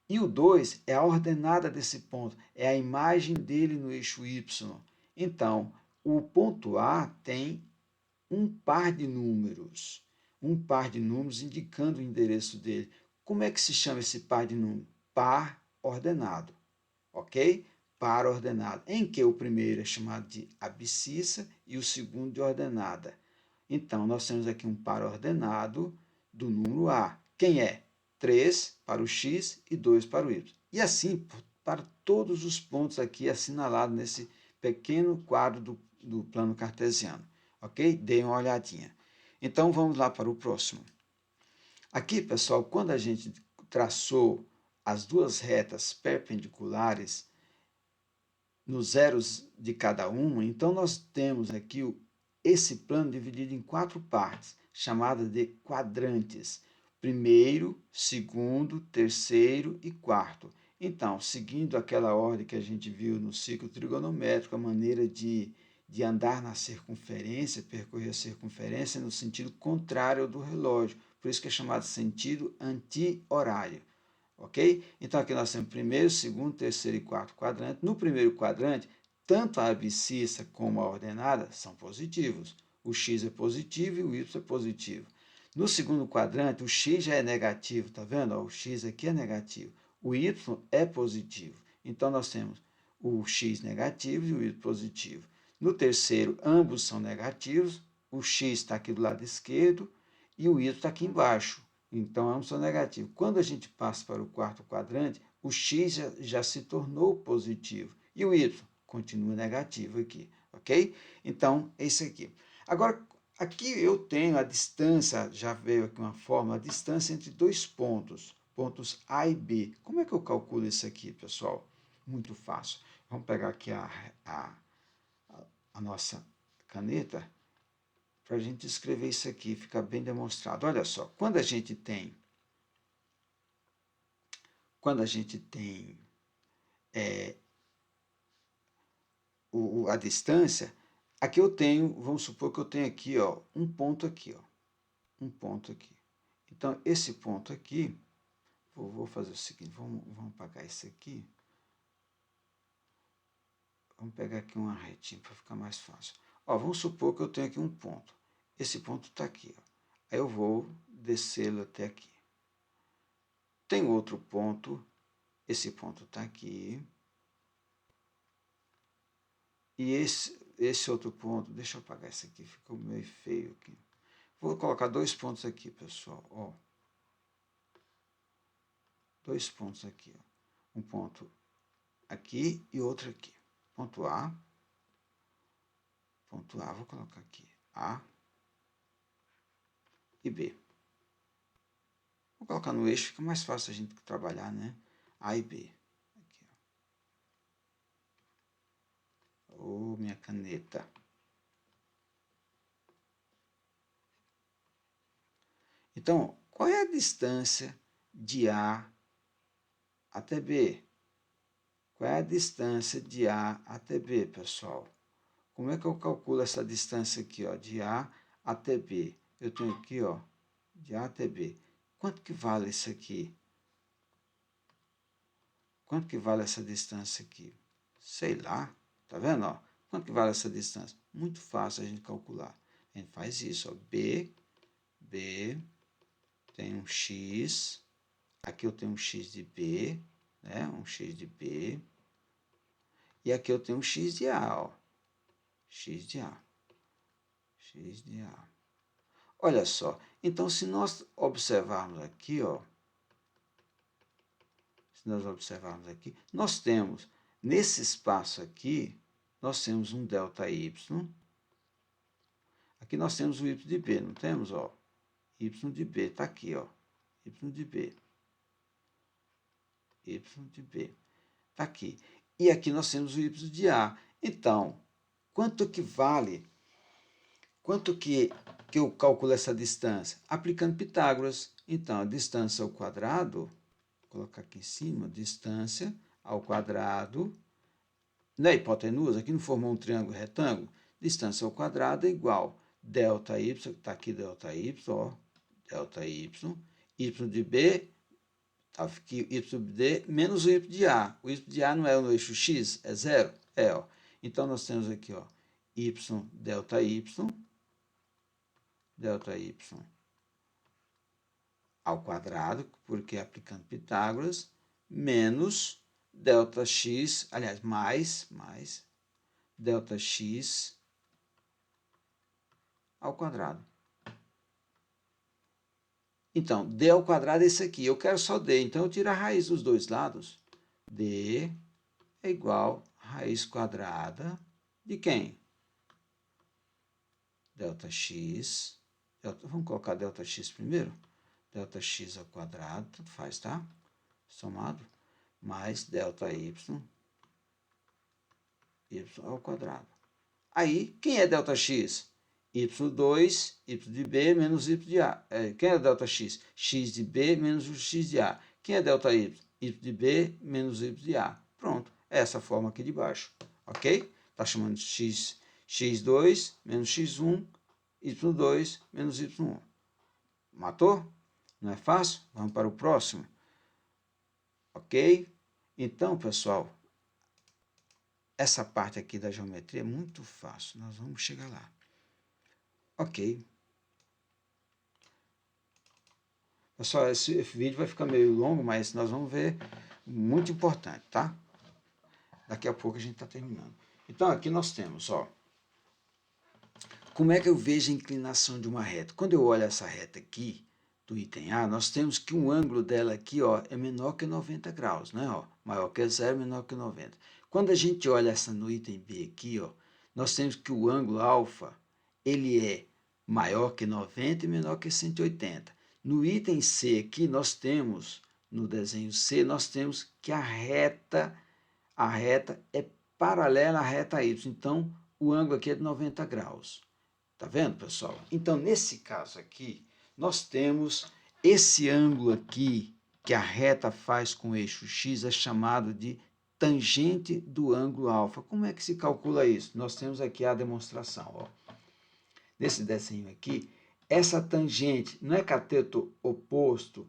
E o 2 é a ordenada desse ponto, é a imagem dele no eixo Y. Então, o ponto A tem um par de números indicando o endereço dele. Como é que se chama esse par de números? Par ordenado, ok? Par ordenado, em que o primeiro é chamado de abscissa e o segundo de ordenada. Então, nós temos aqui um par ordenado do número A. Quem é? 3 para o X e 2 para o Y. E assim para todos os pontos aqui assinalados nesse pequeno quadro do plano cartesiano. Ok? Deem uma olhadinha. Então, vamos lá para o próximo. Aqui, pessoal, quando a gente traçou as duas retas perpendiculares nos zeros de cada uma, então nós temos aqui esse plano dividido em 4 partes, chamadas de quadrantes. Primeiro, segundo, terceiro e quarto. Então, seguindo aquela ordem que a gente viu no ciclo trigonométrico, a maneira de andar na circunferência, percorrer a circunferência no sentido contrário ao do relógio. Por isso que é chamado sentido anti-horário. Ok? Então, aqui nós temos primeiro, segundo, terceiro e quarto quadrante. No primeiro quadrante, tanto a abscissa como a ordenada são positivos. O x é positivo e o y é positivo. No segundo quadrante, o x já é negativo, tá vendo? O x aqui é negativo. O y é positivo. Então, nós temos o x negativo e o y positivo. No terceiro, ambos são negativos. O x está aqui do lado esquerdo e o y está aqui embaixo. Então, ambos são negativos. Quando a gente passa para o quarto quadrante, o x já se tornou positivo. E o y continua negativo aqui, ok? Então, é isso aqui. Agora, aqui eu tenho a distância, já veio aqui uma fórmula, a distância entre dois pontos, pontos A e B. Como é que eu calculo isso aqui, pessoal? Muito fácil. Vamos pegar aqui a nossa caneta para a gente escrever isso aqui, fica bem demonstrado. Olha só, quando a gente tem a distância, aqui eu tenho, vamos supor que eu tenho aqui, ó, um ponto aqui, ó, um ponto aqui. Então, esse ponto aqui, vou fazer o seguinte, vamos apagar isso aqui. Vamos pegar aqui uma retinha para ficar mais fácil. Ó, vamos supor que eu tenho aqui um ponto. Esse ponto está aqui, ó. Aí eu vou descê-lo até aqui. Tem outro ponto, esse ponto está aqui. E esse outro ponto, deixa eu apagar esse aqui, ficou meio feio aqui. Vou colocar dois pontos aqui, pessoal, ó. Dois pontos aqui, ó. Um ponto aqui e outro aqui. Ponto A, vou colocar aqui, A e B. Vou colocar no eixo, fica mais fácil a gente trabalhar, né? A e B. Aqui, ó. Minha caneta. Então, qual é a distância de A até B? Qual é a distância de A até B, pessoal? Como é que eu calculo essa distância aqui, ó, de A até B? Eu tenho aqui, ó, de A até B. Quanto que vale isso aqui? Quanto que vale essa distância aqui? Sei lá, tá vendo, ó? Quanto que vale essa distância? Muito fácil a gente calcular. A gente faz isso, ó, B, tem um X, aqui eu tenho um X de B, né, um X de B, e aqui eu tenho um X de A, ó, X de A, X de A. Olha só, então se nós observarmos aqui, ó, nós temos, nesse espaço aqui, nós temos um ΔY, aqui nós temos o Y de B, não temos, ó, Y de B, está aqui, ó, Y de B, está aqui. E aqui nós temos o Y de A. Então, quanto que vale, quanto que eu calculo essa distância? Aplicando Pitágoras. Então, a distância ao quadrado, vou colocar aqui em cima, distância ao quadrado, na hipotenusa, aqui não formou um triângulo retângulo, distância ao quadrado é igual ΔY, está aqui ΔY, ó, ΔY, Y de B, tá aqui Y de D, menos o Y de A. O Y de A não é no eixo X, é zero? É, ó. Então, nós temos aqui, ó, Y, ΔY ao quadrado, porque aplicando Pitágoras, menos ΔX, aliás, mais ΔX ao quadrado. Então, D ao quadrado é esse aqui. Eu quero só D, então eu tiro a raiz dos dois lados. D é igual a raiz quadrada de quem? ΔX. Vamos colocar ΔX primeiro? ΔX ao quadrado, tanto faz, tá? Somado, mais ΔY, y ao quadrado. Aí, quem é ΔX? Y2, y de B menos y de A. Quem é ΔX? X de B menos o x de A. Quem é ΔY? Y de B menos y de A. Pronto, é essa forma aqui de baixo, ok? Está chamando de x2 menos x1, y2 menos y1. Matou? Não é fácil? Vamos para o próximo. Ok? Então, pessoal, essa parte aqui da geometria é muito fácil. Nós vamos chegar lá. Ok. Pessoal, esse vídeo vai ficar meio longo, mas nós vamos ver, muito importante, tá? Daqui a pouco a gente está terminando. Então, aqui nós temos, ó, como é que eu vejo a inclinação de uma reta? Quando eu olho essa reta aqui, do item A, nós temos que o ângulo dela aqui, ó, é menor que 90 graus, né? Ó, maior que 0, menor que 90. Quando a gente olha essa no item B aqui, ó, nós temos que o ângulo alfa, ele é maior que 90 e menor que 180. No item C aqui, nós temos, no desenho C, nós temos que a reta é paralela à reta Y. Então, o ângulo aqui é de 90 graus. Tá vendo, pessoal? Então, nesse caso aqui, nós temos esse ângulo aqui que a reta faz com o eixo X é chamado de tangente do ângulo alfa. Como é que se calcula isso? Nós temos aqui a demonstração. Ó. Nesse desenho aqui, essa tangente não é cateto oposto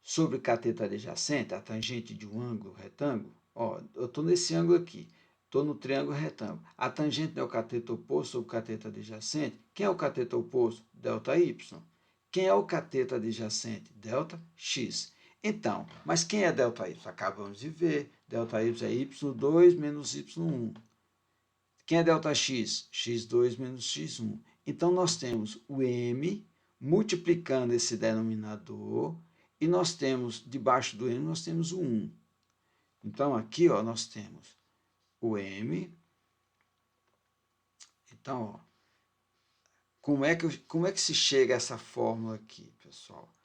sobre cateto adjacente, a tangente de um ângulo retângulo? Ó, eu estou nesse ângulo aqui. Estou no triângulo retângulo. A tangente é o cateto oposto sobre o cateto adjacente. Quem é o cateto oposto? Δy. Quem é o cateto adjacente? Δx. Então, mas quem é Δy? Acabamos de ver. Δy é y2 menos y1. Quem é Δx? x2 menos x1. Então, nós temos o m multiplicando esse denominador e nós temos, debaixo do m, nós temos o 1. Então, aqui, ó, nós temos o m. Então, ó, como é que se chega a essa fórmula aqui, pessoal?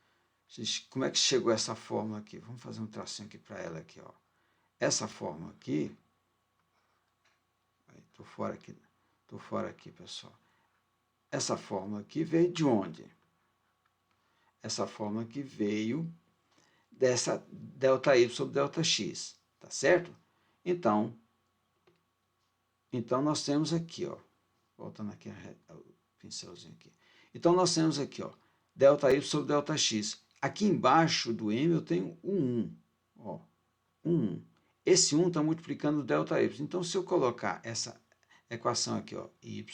Como é que chegou essa fórmula aqui? Vamos fazer um tracinho aqui para ela aqui, ó. Essa fórmula aqui, estou fora aqui, pessoal. Essa fórmula aqui veio de onde? Essa fórmula aqui veio dessa Δy sobre Δx, tá certo? Então nós temos aqui, ó, voltando aqui o pincelzinho aqui. Então, nós temos aqui, ó, Δy sobre Δx. Aqui embaixo do m eu tenho o 1, ó, 1. Esse 1 está multiplicando o Δy. Então, se eu colocar essa equação aqui, ó, y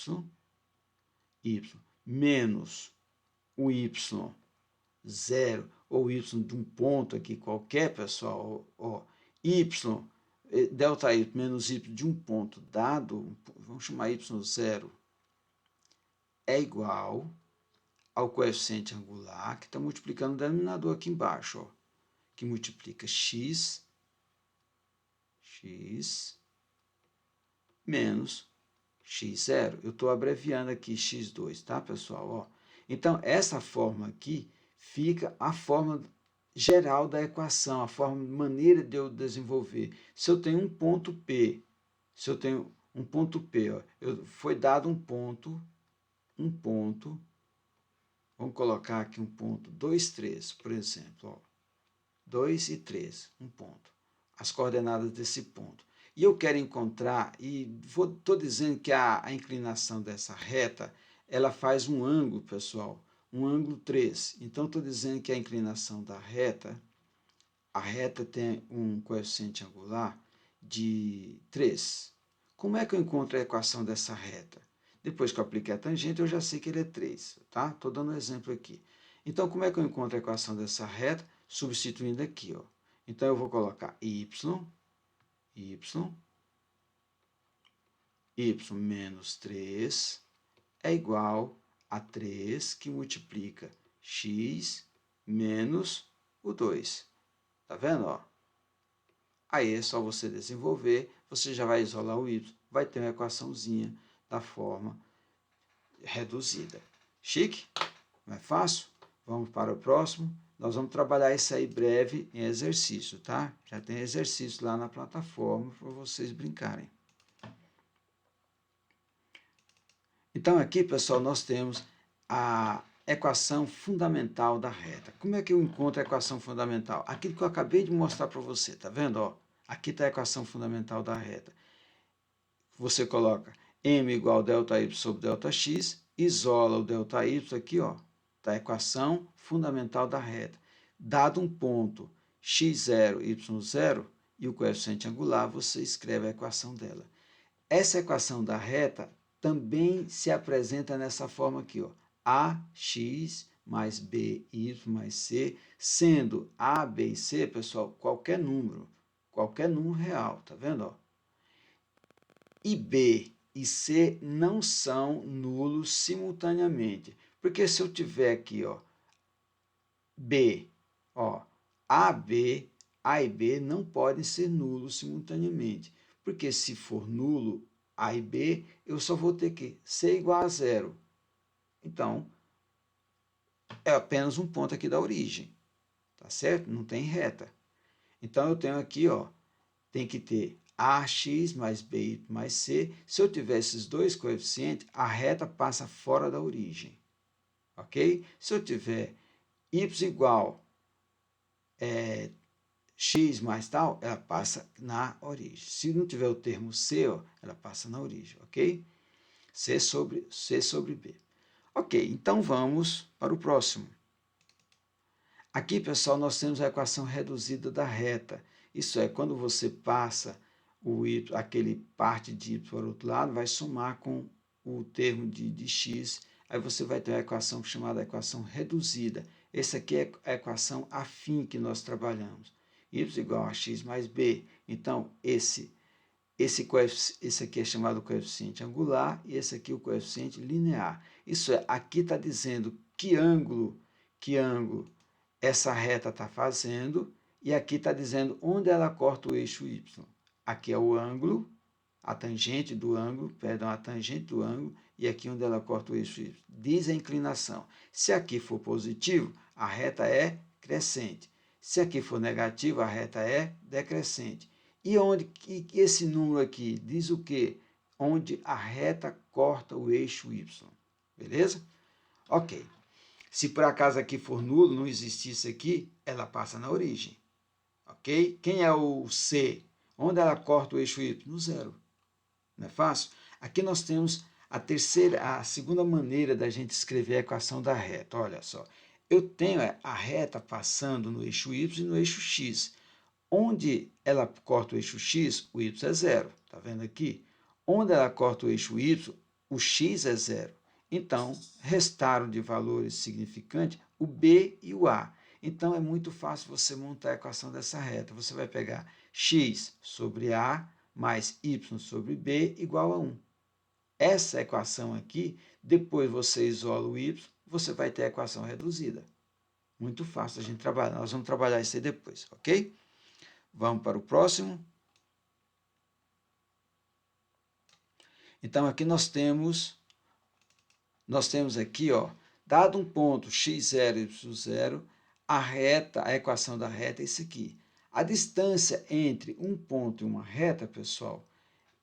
menos o y0, ou y de um ponto aqui qualquer, pessoal, ó, Δy menos y de um ponto dado, vamos chamar y0, é igual ao coeficiente angular, que está multiplicando o denominador aqui embaixo, ó, que multiplica x menos x0. Eu estou abreviando aqui x2, tá, pessoal? Ó, então, essa forma aqui fica a forma geral da equação, a maneira de eu desenvolver. Se eu tenho um ponto P, ó, foi dado um ponto, vamos colocar aqui um ponto 2, 3, por exemplo, ó, 2 e 3, um ponto, as coordenadas desse ponto. E eu quero encontrar, e estou dizendo que a inclinação dessa reta, ela faz um ângulo, pessoal, um ângulo 3. Então, estou dizendo que a inclinação da reta, a reta tem um coeficiente angular de 3. Como é que eu encontro a equação dessa reta? Depois que eu apliquei a tangente, eu já sei que ele é 3, tá? Estou dando um exemplo aqui. Então, como é que eu encontro a equação dessa reta? Substituindo aqui, ó. Então, eu vou colocar y menos 3 é igual a 3 que multiplica x menos o 2. Tá vendo, ó? Aí é só você desenvolver, você já vai isolar o y, vai ter uma equaçãozinha da forma reduzida. Chique? Não é fácil? Vamos para o próximo. Nós vamos trabalhar isso aí breve em exercício, tá? Já tem exercício lá na plataforma para vocês brincarem. Então, aqui, pessoal, nós temos a equação fundamental da reta. Como é que eu encontro a equação fundamental? Aquilo que eu acabei de mostrar para você, tá vendo? Ó, aqui está a equação fundamental da reta. Você coloca m igual a Δy sobre Δx, isola o Δy aqui, ó, da equação fundamental da reta. Dado um ponto x0, y0 e o coeficiente angular, você escreve a equação dela. Essa equação da reta também se apresenta nessa forma aqui, ó, ax mais B, Y mais C, sendo A, B e C, pessoal, qualquer número real, tá vendo? Ó? E B e C não são nulos simultaneamente, porque se eu tiver aqui, ó, B, ó, A e B não podem ser nulos simultaneamente, porque se for nulo A e B, eu só vou ter que C igual a zero. Então, é apenas um ponto aqui da origem, tá certo? Não tem reta. Então, eu tenho aqui, ó, tem que ter AX mais B mais C. Se eu tiver esses dois coeficientes, a reta passa fora da origem, ok? Se eu tiver Y igual X mais tal, ela passa na origem. Se não tiver o termo C, ó, ela passa na origem, ok? C sobre B. Ok, então vamos para o próximo. Aqui, pessoal, nós temos a equação reduzida da reta. Isso é, quando você passa o y, aquele parte de y para o outro lado, vai somar com o termo de x, aí você vai ter uma equação chamada equação reduzida. Essa aqui é a equação afim que nós trabalhamos. Y igual a x mais b. Então, esse aqui é chamado coeficiente angular e esse aqui é o coeficiente linear. Isso é, aqui está dizendo que ângulo essa reta está fazendo, e aqui está dizendo onde ela corta o eixo y. Aqui é o ângulo, a tangente do ângulo, e aqui onde ela corta o eixo y. Diz a inclinação. Se aqui for positivo, a reta é crescente. Se aqui for negativo, a reta é decrescente. E onde que esse número aqui diz o quê? Onde a reta corta o eixo y. Beleza? Ok. Se por acaso aqui for nulo, não existisse aqui, ela passa na origem. Ok? Quem é o C? Onde ela corta o eixo Y? No zero. Não é fácil? Aqui nós temos a segunda maneira da gente escrever a equação da reta. Olha só. Eu tenho a reta passando no eixo Y e no eixo X. Onde ela corta o eixo X, o Y é zero. Está vendo aqui? Onde ela corta o eixo Y, o X é zero. Então, restaram de valores significantes o B e o A. Então, é muito fácil você montar a equação dessa reta. Você vai pegar x sobre A mais y sobre B igual a 1. Essa equação aqui, depois você isola o y, você vai ter a equação reduzida. Muito fácil a gente trabalhar. Nós vamos trabalhar isso aí depois, ok? Vamos para o próximo. Então, aqui nós temos aqui, ó, dado um ponto x0 e y0, a equação da reta é isso aqui. A distância entre um ponto e uma reta, pessoal,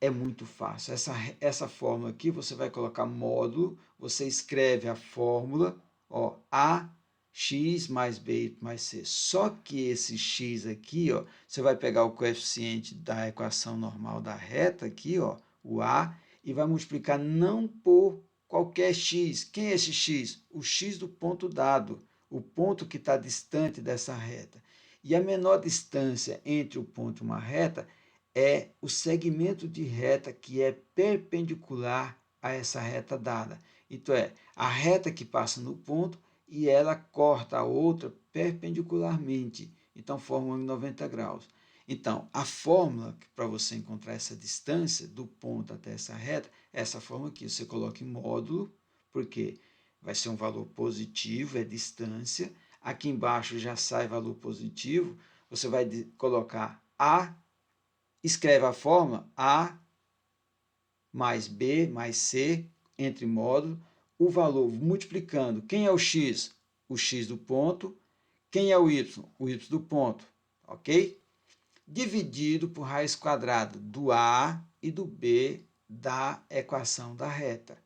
é muito fácil. Essa fórmula aqui, você vai colocar módulo, você escreve a fórmula, ó, ax mais b mais c. Só que esse x aqui, ó, você vai pegar o coeficiente da equação normal da reta aqui, ó, o a, e vai multiplicar não por qualquer x. Quem é esse x? O x do ponto dado, o ponto que está distante dessa reta. E a menor distância entre o ponto e uma reta é o segmento de reta que é perpendicular a essa reta dada. Então, é a reta que passa no ponto e ela corta a outra perpendicularmente. Então, forma um ângulo de 90 graus. Então, a fórmula para você encontrar essa distância do ponto até essa reta, é essa fórmula aqui. Você coloca em módulo, porque vai ser um valor positivo, é distância. Aqui embaixo já sai valor positivo. Você vai colocar A, escreve a fórmula A mais B mais C, entre módulo, o valor multiplicando. Quem é o x? O x do ponto. Quem é o y? O y do ponto. Ok? Dividido por raiz quadrada do A e do B da equação da reta.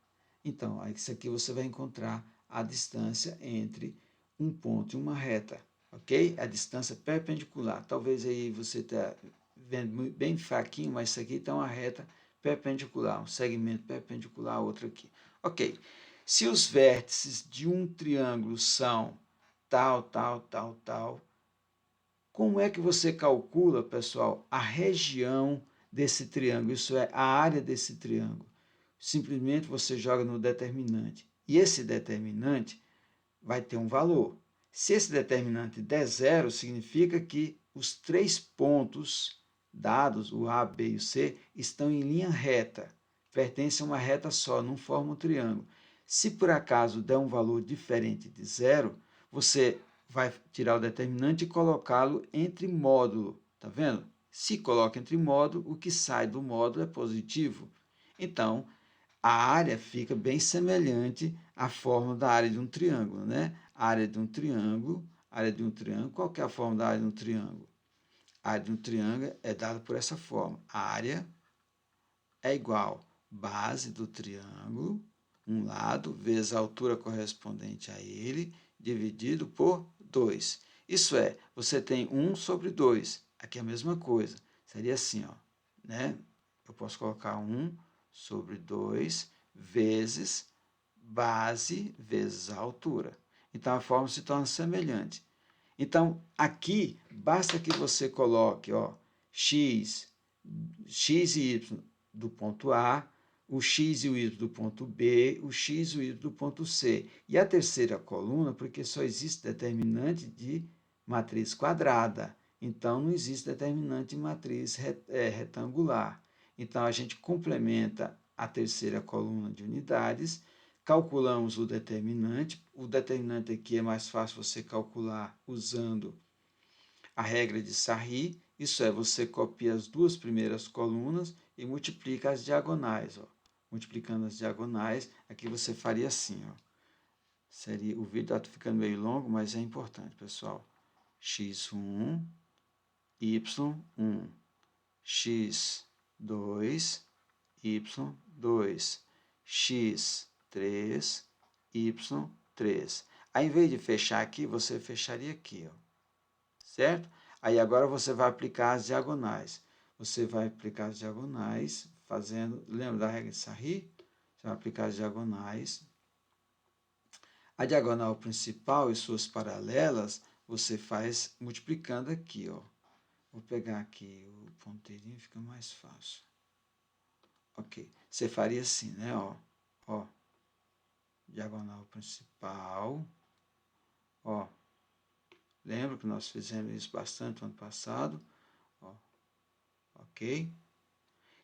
Então, isso aqui você vai encontrar a distância entre um ponto e uma reta, ok? A distância perpendicular. Talvez aí você está vendo bem fraquinho, mas isso aqui está uma reta perpendicular, um segmento perpendicular a outro aqui. Ok. Se os vértices de um triângulo são tal, como é que você calcula, pessoal, a região desse triângulo? Isso é, a área desse triângulo. Simplesmente você joga no determinante. E esse determinante, vai ter um valor. Se esse determinante der zero, significa que os 3 pontos dados, o A, B e o C, estão em linha reta, pertencem a uma reta só, não formam um triângulo. Se por acaso der um valor diferente de zero, você vai tirar o determinante e colocá-lo entre módulo, tá vendo? Se coloca entre módulo, o que sai do módulo é positivo. Então, a área fica bem semelhante à forma da área de um triângulo, né? A área de um triângulo, qual que é a forma da área de um triângulo? A área de um triângulo é dada por essa forma. A área é igual base do triângulo, um lado, vezes a altura correspondente a ele, dividido por 2. Isso é, você tem 1 sobre 2. Aqui é a mesma coisa. Seria assim, ó, né? Eu posso colocar 1 sobre 2 vezes base vezes a altura. Então, a forma se torna semelhante. Então, aqui, basta que você coloque ó, x e y do ponto A, o x e o y do ponto B, o x e o y do ponto C. E a terceira coluna, porque só existe determinante de matriz quadrada. Então, não existe determinante de matriz retangular. Então, a gente complementa a terceira coluna de unidades, calculamos o determinante. O determinante aqui é mais fácil você calcular usando a regra de Sarri. Isso é, você copia as 2 primeiras colunas e multiplica as diagonais. Ó. Multiplicando as diagonais, aqui você faria assim. Ó. Seria, o vídeo está ficando meio longo, mas é importante, pessoal. x1, y1, x2, y2, x3, y3. Aí, em vez de fechar aqui, você fecharia aqui, ó. Certo? Aí agora você vai aplicar as diagonais. Você vai aplicar as diagonais fazendo, lembra da regra de Sarri? Você vai aplicar as diagonais. A diagonal principal e suas paralelas, você faz multiplicando aqui, ó. Vou pegar aqui o ponteirinho, fica mais fácil. Ok. Você faria assim, né? Ó. Diagonal principal. Ó. Lembra que nós fizemos isso bastante no ano passado? Ó. Ok?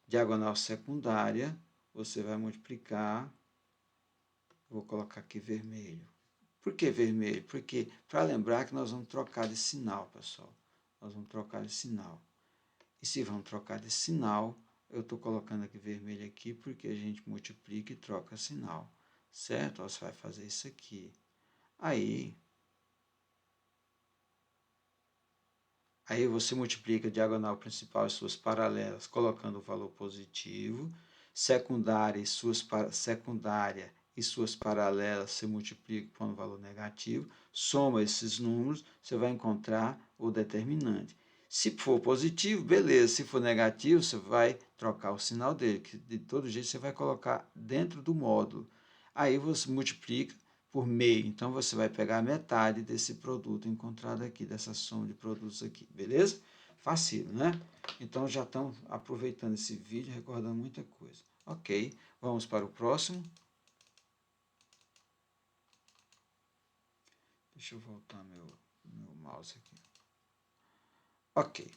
Diagonal secundária, você vai multiplicar. Vou colocar aqui vermelho. Por que vermelho? Porque, para lembrar que nós vamos trocar de sinal, pessoal. Nós vamos trocar de sinal. E se vamos trocar de sinal, eu estou colocando aqui vermelho aqui porque a gente multiplica e troca sinal. Certo? Você vai fazer isso aqui. Aí você multiplica a diagonal principal e suas paralelas, colocando o valor positivo. Secundária e suas paralelas se multiplicam com o valor negativo. Soma esses números, você vai encontrar o determinante. Se for positivo, beleza. Se for negativo, você vai trocar o sinal dele, que de todo jeito você vai colocar dentro do módulo. Aí você multiplica por meio. Então, você vai pegar a metade desse produto encontrado aqui, dessa soma de produtos aqui, beleza? Fácil, né? Então, já estão aproveitando esse vídeo, recordando muita coisa. Ok, vamos para o próximo. Deixa eu voltar meu mouse aqui. Ok.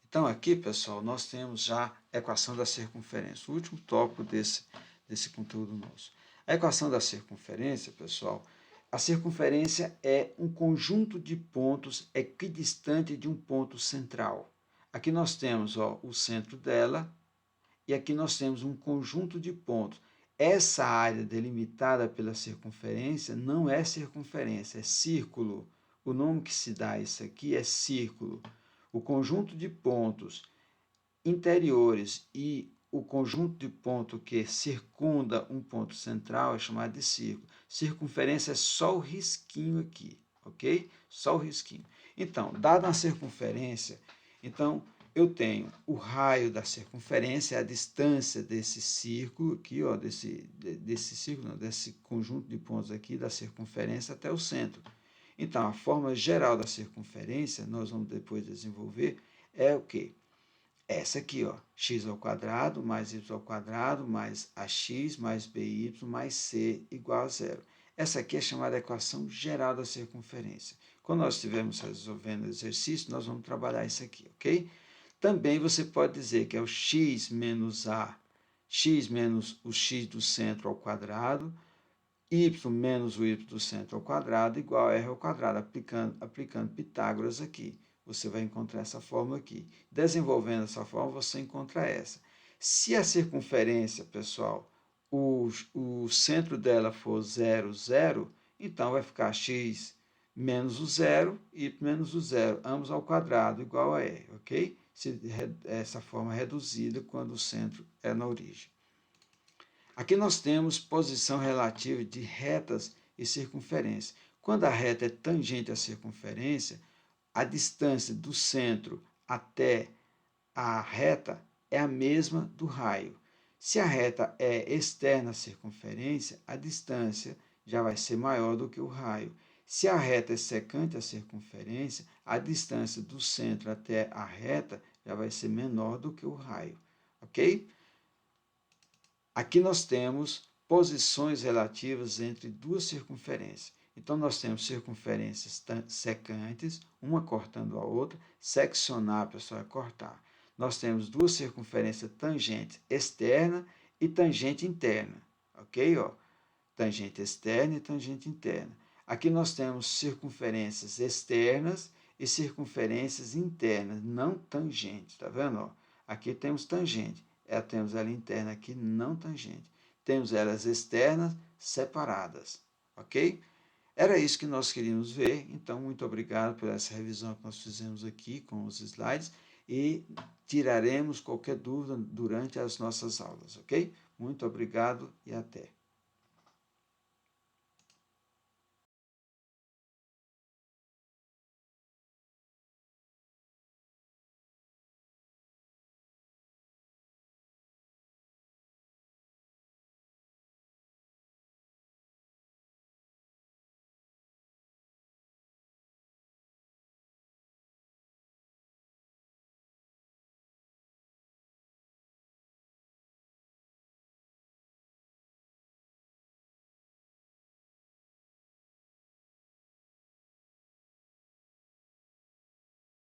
Então, aqui, pessoal, nós temos já a equação da circunferência, o último tópico desse conteúdo nosso. A equação da circunferência, pessoal, a circunferência é um conjunto de pontos equidistante de um ponto central. Aqui nós temos o centro dela e aqui nós temos um conjunto de pontos. Essa área delimitada pela circunferência não é circunferência, é círculo. O nome que se dá a isso aqui é círculo. O conjunto de pontos interiores e o conjunto de pontos que circunda um ponto central é chamado de círculo. Circunferência é só o risquinho aqui, ok? Só o risquinho. Então, dada a circunferência, então eu tenho o raio da circunferência, a distância desse círculo aqui, ó, desse círculo, não, desse conjunto de pontos aqui da circunferência até o centro. Então, a forma geral da circunferência, nós vamos depois desenvolver, é o quê? Essa aqui, ó, x ao quadrado mais y ao quadrado mais ax mais by mais c igual a zero. Essa aqui é chamada equação geral da circunferência. Quando nós estivermos resolvendo o exercício, nós vamos trabalhar isso aqui, ok? Também você pode dizer que é o x menos a, x menos o x do centro ao quadrado, y menos o y do centro ao quadrado, igual a r ao quadrado, aplicando Pitágoras aqui. Você vai encontrar essa fórmula aqui. Desenvolvendo essa fórmula, você encontra essa. Se a circunferência, pessoal, o centro dela for 0, 0, então vai ficar x menos o zero, y menos o zero, ambos ao quadrado, igual a r, ok? Essa forma reduzida quando o centro é na origem. Aqui nós temos posição relativa de retas e circunferência. Quando a reta é tangente à circunferência, a distância do centro até a reta é a mesma do raio. Se a reta é externa à circunferência, a distância já vai ser maior do que o raio. Se a reta é secante à circunferência, a distância do centro até a reta já vai ser menor do que o raio. Ok? Aqui nós temos posições relativas entre duas circunferências. Então, nós temos circunferências secantes, uma cortando a outra. Seccionar, pessoal, é cortar. Nós temos duas circunferências tangentes externa e tangente interna. Ok? Ó, tangente externa e tangente interna. Aqui nós temos circunferências externas e circunferências internas, não tangentes. Tá vendo? Ó, aqui temos tangente. Temos ela interna aqui, não tangente. Temos elas externas separadas, ok? Era isso que nós queríamos ver, então muito obrigado por essa revisão que nós fizemos aqui com os slides e tiraremos qualquer dúvida durante as nossas aulas, ok? Muito obrigado e até.